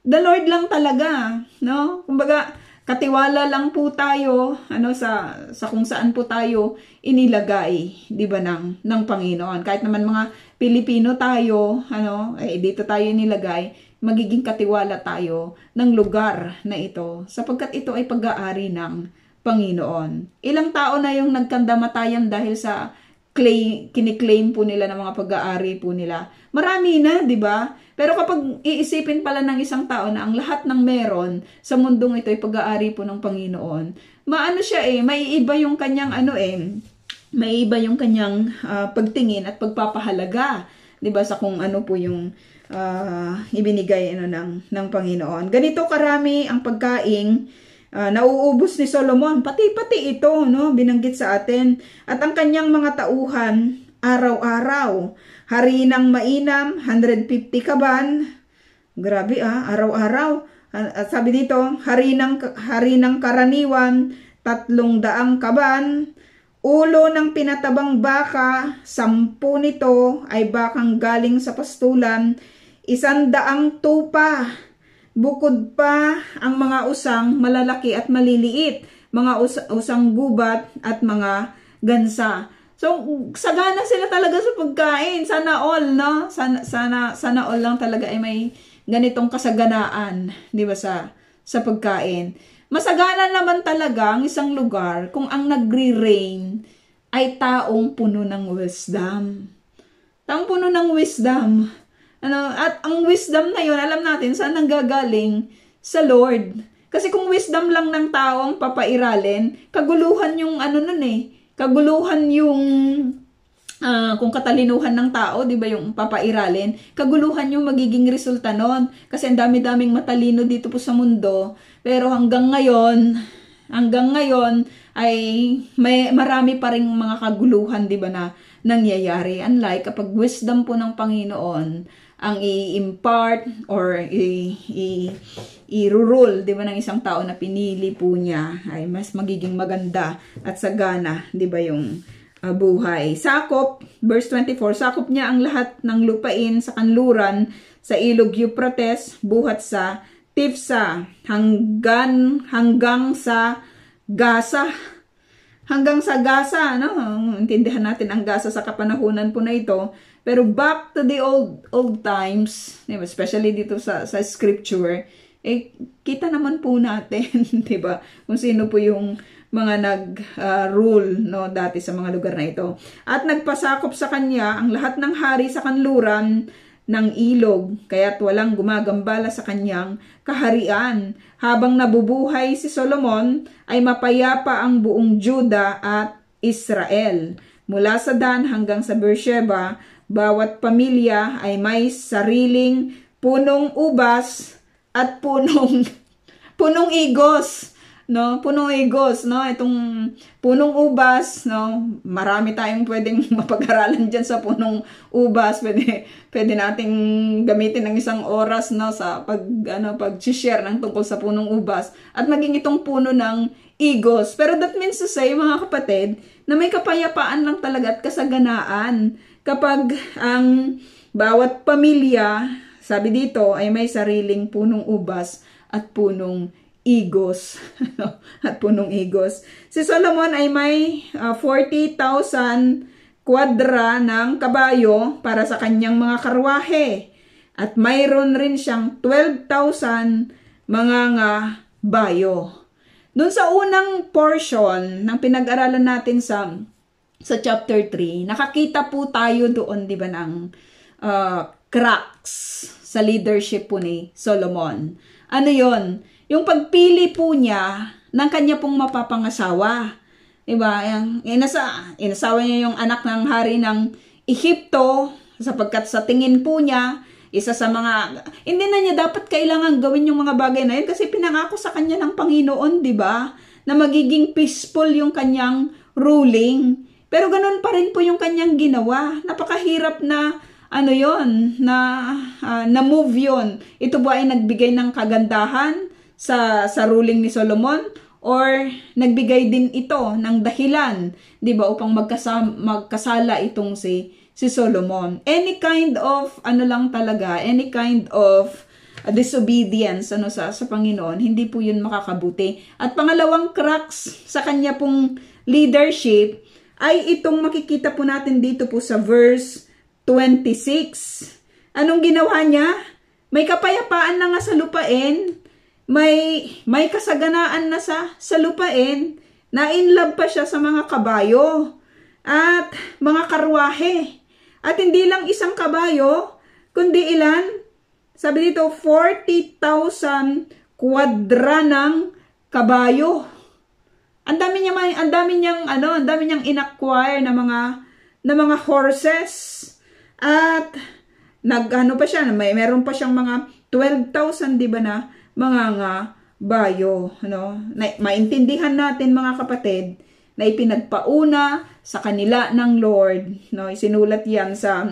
The Lord lang talaga, no? Kumbaga, katiwala lang po tayo sa kung saan po tayo inilagay, 'di ba, ng Panginoon. Kahit naman mga Pilipino tayo, dito tayo inilagay, magiging katiwala tayo ng lugar na ito sapagkat ito ay pag-aari ng Panginoon. Ilang tao na yung nagkandamatayan dahil sa kiniklaim po nila ng mga pag-aari po nila. Marami na, 'di ba? Pero kapag iisipin pala ng isang tao na ang lahat ng meron sa mundong ito ay pag-aari po ng Panginoon, may iba yung kanyang may iba yung kanyang pagtingin at pagpapahalaga, 'di ba, sa kung ano po yung ibinigay ng Panginoon. Ganito karami ang pagkaing nauubos ni Solomon, pati ito, no, binanggit sa atin. At ang kanyang mga tauhan, araw-araw, harinang mainam, 150 kaban. Grabe araw-araw. At sabi dito, harinang karaniwan, 300 kaban. Ulo ng pinatabang baka, 10 nito ay bakang galing sa pastulan, 100 tupa. Bukod pa ang mga usang malalaki at maliliit, mga usang gubat at mga gansa. So, sagana sila talaga sa pagkain. Sana all, no? Sana all lang talaga ay may ganitong kasaganaan, di ba, sa pagkain. Masagana naman talaga ang isang lugar kung ang nagre-reign ay taong puno ng wisdom. Taong puno ng wisdom. At ang wisdom na yun, alam natin saan nanggagaling? Sa Lord. Kasi kung wisdom lang ng taong papairalin, kaguluhan yung kaguluhan yung kung katalinuhan ng tao, 'di ba, yung papairalin, kaguluhan yung magiging resulta nun. Kasi ang dami-daming matalino dito po sa mundo, pero hanggang ngayon ay marami pa ring mga kaguluhan, 'di ba, na nangyayari. Unlike kapag wisdom po ng Panginoon ang i-impart or i-rule, di ba, ng isang tao na pinili po niya, ay mas magiging maganda at sagana, di ba, yung buhay. Sakop, verse 24, sakop niya ang lahat ng lupain sa kanluran, sa ilog Euphrates, buhat sa Tifsa, hanggang sa Gaza. Hanggang sa Gaza, no? Intindihan natin ang Gaza sa kapanahunan po na ito. Pero back to the old times, especially dito sa scripture, kita naman po natin, 'di ba? Kung sino po yung mga nag-rule dati sa mga lugar na ito. At nagpasakop sa kanya ang lahat ng hari sa kanluran ng ilog, kaya't walang gumagambala sa kanyang kaharian. Habang nabubuhay si Solomon, ay mapayapa ang buong Juda at Israel. Mula sa Dan hanggang sa Beersheba, bawat pamilya ay may sariling punong ubas at punong igos, no? Punong igos, no? Itong punong ubas, no? Marami tayong pwedeng mapag-aralan diyan sa punong ubas. Pwede nating gamitin ng isang oras, no, sa pag-share ng tungkol sa punong ubas at maging itong puno ng igos. Pero that means to say, mga kapatid, na may kapayapaan lang talaga at kasaganaan kapag ang bawat pamilya, sabi dito, ay may sariling punong ubas at punong igos. At punong igos. Si Solomon ay may 40,000 kwadra ng kabayo para sa kanyang mga karwahe. At mayroon rin siyang 12,000 mga bayo. Doon sa unang portion ng pinag-aralan natin sa chapter 3, nakakita po tayo doon, di ba, ng cracks sa leadership po ni Solomon. Ano yon? Yung pagpili po niya ng kanya pong mapapangasawa. Di ba? Inasawa niya yung anak ng hari ng Ehipto sapagkat sa tingin po niya, Isa sa mga, hindi na niya dapat kailangan gawin yung mga bagay na yun kasi pinangako sa kanya ng Panginoon, di ba? Na magiging peaceful yung kanyang ruling. Pero ganun pa rin po yung kanyang ginawa. Napakahirap na, ano yon na move yon. Ito ba ay nagbigay ng kagandahan sa ruling ni Solomon? Or nagbigay din ito ng dahilan, di ba, upang magkasala itong si Solomon. Any kind of, any kind of disobedience sa Panginoon, hindi po yun makakabuti. At pangalawang cracks sa kanya pong leadership ay itong makikita po natin dito po sa verse 26. Anong ginawa niya? May kapayapaan na nga sa lupain, may kasaganaan na sa lupain, na-inlove pa siya sa mga kabayo at mga karwahe. At hindi lang isang kabayo, kundi ilan? Sabi dito, 40,000 kwadra ng kabayo. Ang dami niyang inacquire na mga horses. At meron pa siyang mga 12,000, di ba na, mga bayo. Maintindihan natin mga kapatid, na ipinagpauna sa kanila ng Lord. Isinulat yan sa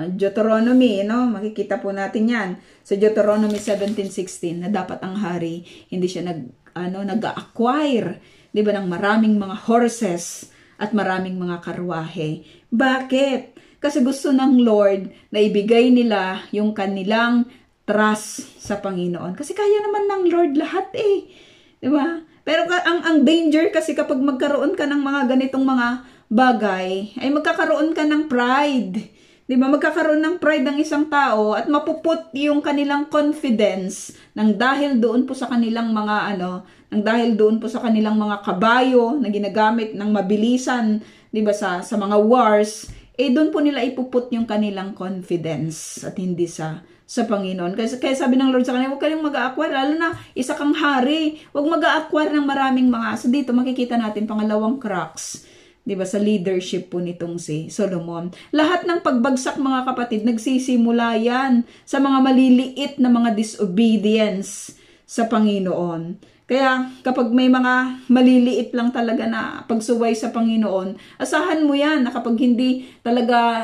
Deuteronomy. Makikita po natin yan sa Deuteronomy 17:16 na dapat ang hari hindi siya nag-acquire, di ba, ng maraming mga horses at maraming mga karwahe. Bakit? Kasi gusto ng Lord na ibigay nila yung kanilang trust sa Panginoon. Kasi kaya naman ng Lord lahat di ba? Pero ang danger kasi kapag magkaroon ka ng mga ganitong mga bagay, ay magkakaroon ka ng pride. Di ba? Magkakaroon ng pride ng isang tao at mapuput yung kanilang confidence nang dahil doon po sa kanilang mga kabayo na ginagamit ng mabilisan, di ba, sa mga wars, doon po nila ipuput yung kanilang confidence at hindi sa Panginoon. Kaya sabi ng Lord sa kanila, huwag kayong mag-a-acquire, lalo na isa kang hari, huwag mag-a-acquire ng maraming mga. So dito makikita natin pangalawang cracks, di ba, sa leadership po nitong si Solomon. Lahat ng pagbagsak, mga kapatid, nagsisimula yan sa mga maliliit na mga disobedience sa Panginoon. Kaya kapag may mga maliliit lang talaga na pagsuway sa Panginoon, asahan mo yan na kapag hindi talaga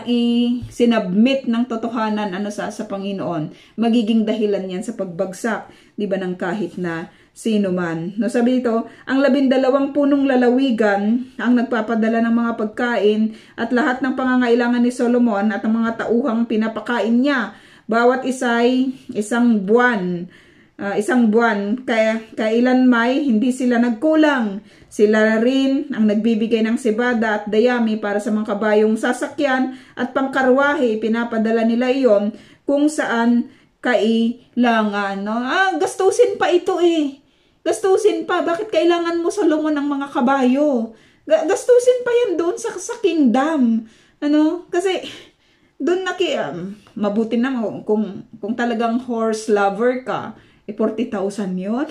sinubmit ng totohanan sa Panginoon, magiging dahilan yan sa pagbagsak, di ba, ng kahit na sino man. Sabi dito, ang 12 punong lalawigan ang nagpapadala ng mga pagkain at lahat ng pangangailangan ni Solomon at ang mga tauhang pinapakain niya. Bawat isa'y isang buwan, kailan may hindi sila nagkulang. Sila rin ang nagbibigay ng sibada at dayami para sa mga kabayong sasakyan at pangkarwahe. Pinapadala nila iyon kung saan kailangan. Gastusin pa ito Gastusin pa. Bakit kailangan mo, Solomon, ng mga kabayo? Gastusin pa yan doon sa kingdom. Kasi doon mabuti na kung talagang horse lover ka, 40,000 yun.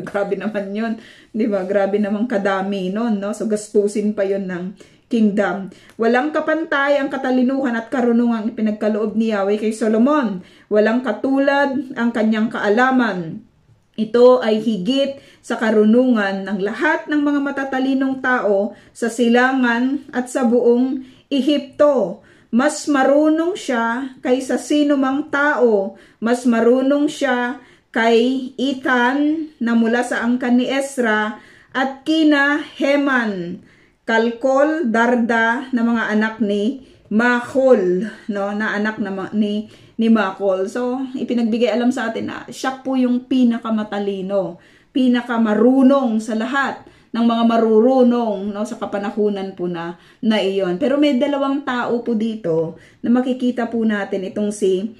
Grabe naman yun. Di ba? Grabe naman kadami nun. So, gastusin pa yun ng kingdom. Walang kapantay ang katalinuhan at karunungang ipinagkaloob ni Yahweh kay Solomon. Walang katulad ang kanyang kaalaman. Ito ay higit sa karunungan ng lahat ng mga matatalinong tao sa silangan at sa buong Ehipto. Mas marunong siya kaysa sino mang tao. Mas marunong siya kay Ethan na mula sa angkan ni Ezra at kina Heman, Kalkol, Darda na mga anak ni Makol, na anak ni Makol. So, ipinagbigay alam sa atin na siya po yung pinakamatalino, pinakamarunong sa lahat ng mga marurunong sa kapanahunan po na iyon. Pero may dalawang tao po dito na makikita po natin, itong si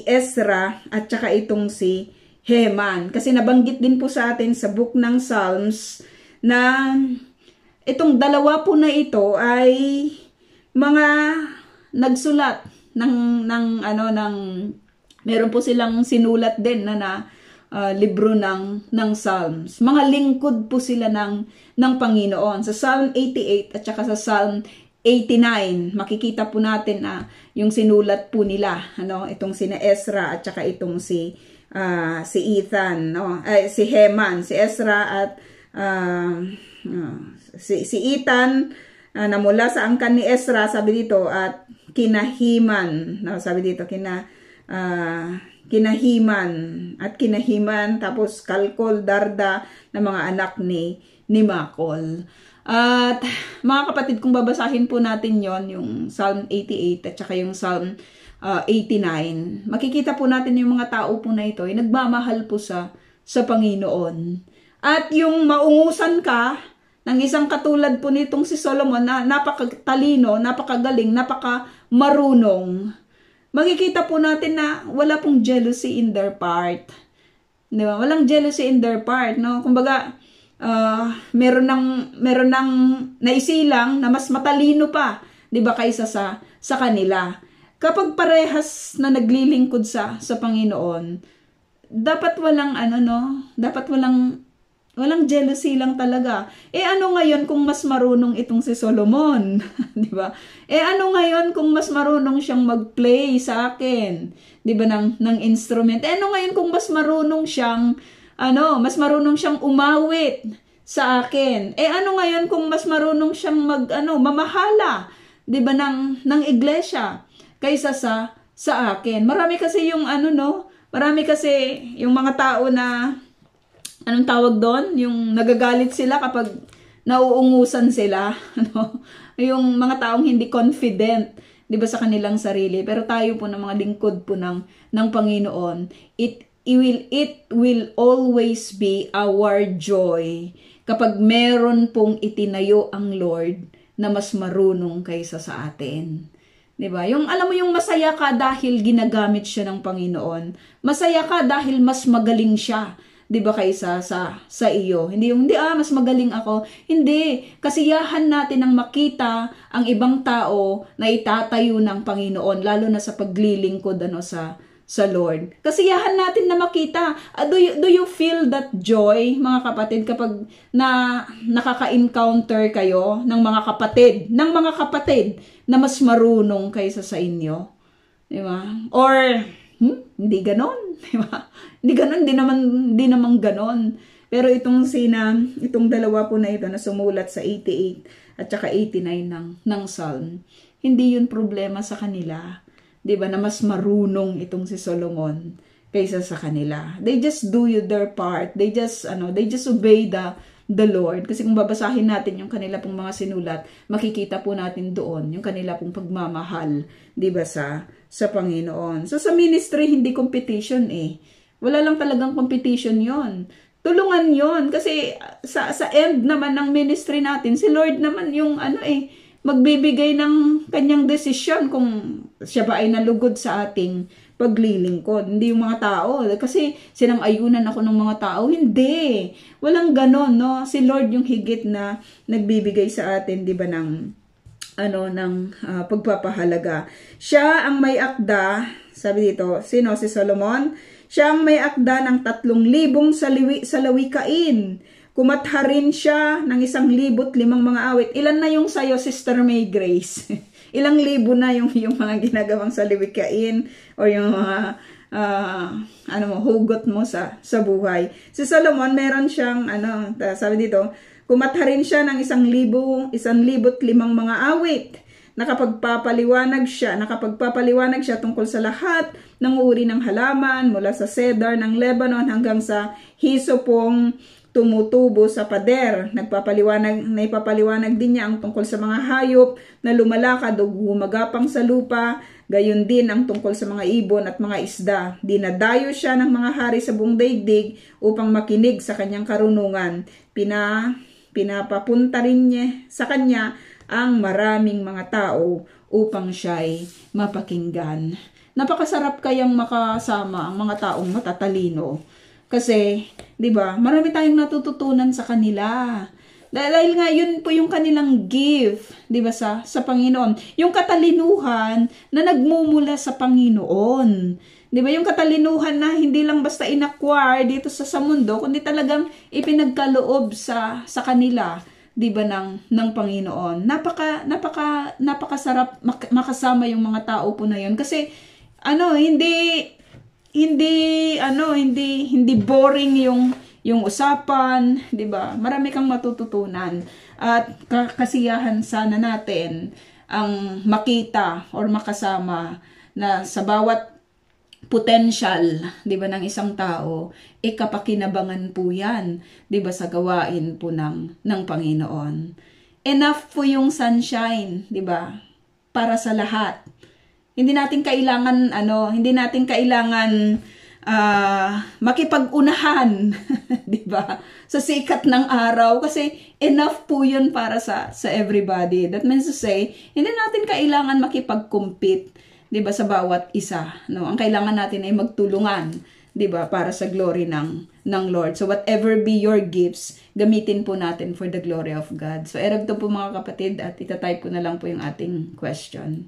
Ezra at saka itong si Heman. Kasi nabanggit din po sa atin sa book ng Psalms na itong dalawa po na ito ay mga nagsulat ng meron po silang sinulat din na libro ng Psalms. Mga lingkod po sila ng Panginoon. Sa Psalm 88 at saka sa Psalm 89, makikita po natin na yung sinulat po nila, itong sina Ezra at saka itong si Ethan, si Heman, si Ezra at si Ethan, na mula sa angkan ni Ezra, sabi dito, at kinahiman, sabi dito, kinahiman, tapos Kalkol, Darda, na mga anak ni Makol. At mga kapatid, kung babasahin po natin yung Psalm 88 at saka yung Psalm 89, makikita po natin yung mga tao po na ito ay nagmamahal po sa Panginoon. At yung maungusan ka ng isang katulad po nitong si Solomon na napakatalino, napakagaling, napakamarunong, makikita po natin na wala pong jealousy in their part. Di ba? Walang jealousy in their part, no? Kumbaga, meron ng naisilang na mas matalino pa, 'di ba, kaysa sa kanila. Kapag parehas na naglilingkod sa Panginoon, dapat walang jealousy lang talaga. Ano ngayon kung mas marunong itong si Solomon, 'di ba? Ano ngayon kung mas marunong siyang mag-play sa akin, 'di ba, ng instrument? Ano ngayon kung mas marunong siyang umawit sa akin? Ano ngayon kung mas marunong siyang mamahala, 'di ba, ng iglesia kaysa sa akin? Marami kasi yung mga tao na anong tawag doon? Yung nagagalit sila kapag nauungusan sila, Yung mga taong hindi confident, 'di ba, sa kanilang sarili. Pero tayo po ng mga lingkod po ng Panginoon, it will always be our joy kapag meron pong itinayo ang Lord na mas marunong kaysa sa atin. 'Di ba? Yung alam mo, yung masaya ka dahil ginagamit siya ng Panginoon. Masaya ka dahil mas magaling siya, 'di ba, kaysa sa iyo. Hindi mas magaling ako. Hindi, kasiyahan natin ang makita ang ibang tao na itatayo ng Panginoon, lalo na sa paglilingkod sa Lord. Kasiyahan natin na makita. Do you feel that joy, mga kapatid, kapag nakaka-encounter kayo ng mga kapatid na mas marunong kaysa sa inyo? Di ba? Or hindi ganon, di ba? Hindi ganon, di naman ganon. Pero itong dalawa po na ito na sumulat sa 88 at saka 89 ng Psalm, hindi yun problema sa kanila. 'Di ba, na mas marunong itong si Solomon kaysa sa kanila. They just do their part. They just obey the Lord. Kasi kung babasahin natin yung kanila pong mga sinulat, makikita po natin doon yung kanila pong pagmamahal, 'di ba, sa Panginoon. So sa ministry, hindi competition Wala lang talagang competition 'yon. Tulungan 'yon, kasi sa end naman ng ministry natin, si Lord naman yung magbibigay ng kanyang desisyon kung siya ba ay nalugod sa ating paglilingkod. Hindi yung mga tao. Kasi sinang-ayunan ako ng mga tao. Hindi. Walang ganon, no? Si Lord yung higit na nagbibigay sa atin, di ba, ng pagpapahalaga. Siya ang may akda, sabi dito, sino? Si Solomon. Siya ang may akda ng 3,000 salawikain. Kumatha rin siya ng 1,005 mga awit. Ilan na yung sayo, Sister May Grace? Ilang libo na yung mga ginagawang salawikain or yung mga hugot mo sa buhay. Si Solomon, meron siyang sabi dito, kumatha rin siya ng 1,005 mga awit. Nakapagpapaliwanag siya tungkol sa lahat ng uri ng halaman, mula sa cedar ng Lebanon hanggang sa hisopong tumutubo sa pader. Naipapaliwanag din niya ang tungkol sa mga hayop na lumalakad o gumagapang sa lupa, gayon din ang tungkol sa mga ibon at mga isda. Dinadayo siya ng mga hari sa buong daigdig upang makinig sa kanyang karunungan. Pinapapunta rin niya sa kanya ang maraming mga tao upang siya'y mapakinggan. Napakasarap kayang makasama ang mga taong matatalino. Kasi, 'di ba, marami tayong natututunan sa kanila. Dahil nga yun po yung kanilang gift, 'di ba, sa Panginoon. Yung katalinuhan na nagmumula sa Panginoon. 'Di ba, yung katalinuhan na hindi lang basta inacquire dito sa mundo, kundi talagang ipinagkaloob sa kanila 'di ba ng Panginoon. Napakasarap makasama yung mga tao po na yun kasi hindi boring yung usapan, 'di ba? Marami kang matututunan at kasiyahan sana natin ang makita or makasama na sa bawat potential, 'di ba, ng isang tao, kapakinabangan po 'yan, 'di ba, sa gawain po ng Panginoon. Enough po yung sunshine, 'di ba? Para sa lahat. Hindi natin kailangan makipag-unahan, 'di ba? Sa sikat ng araw kasi enough po 'yun para sa everybody. That means to say, hindi natin kailangan makipag-compete, 'di ba, sa bawat isa, no? Ang kailangan natin ay magtulungan, 'di ba, para sa glory ng Lord. So whatever be your gifts, gamitin po natin for the glory of God. So erag to po mga kapatid at itatype ko na lang po yung ating question.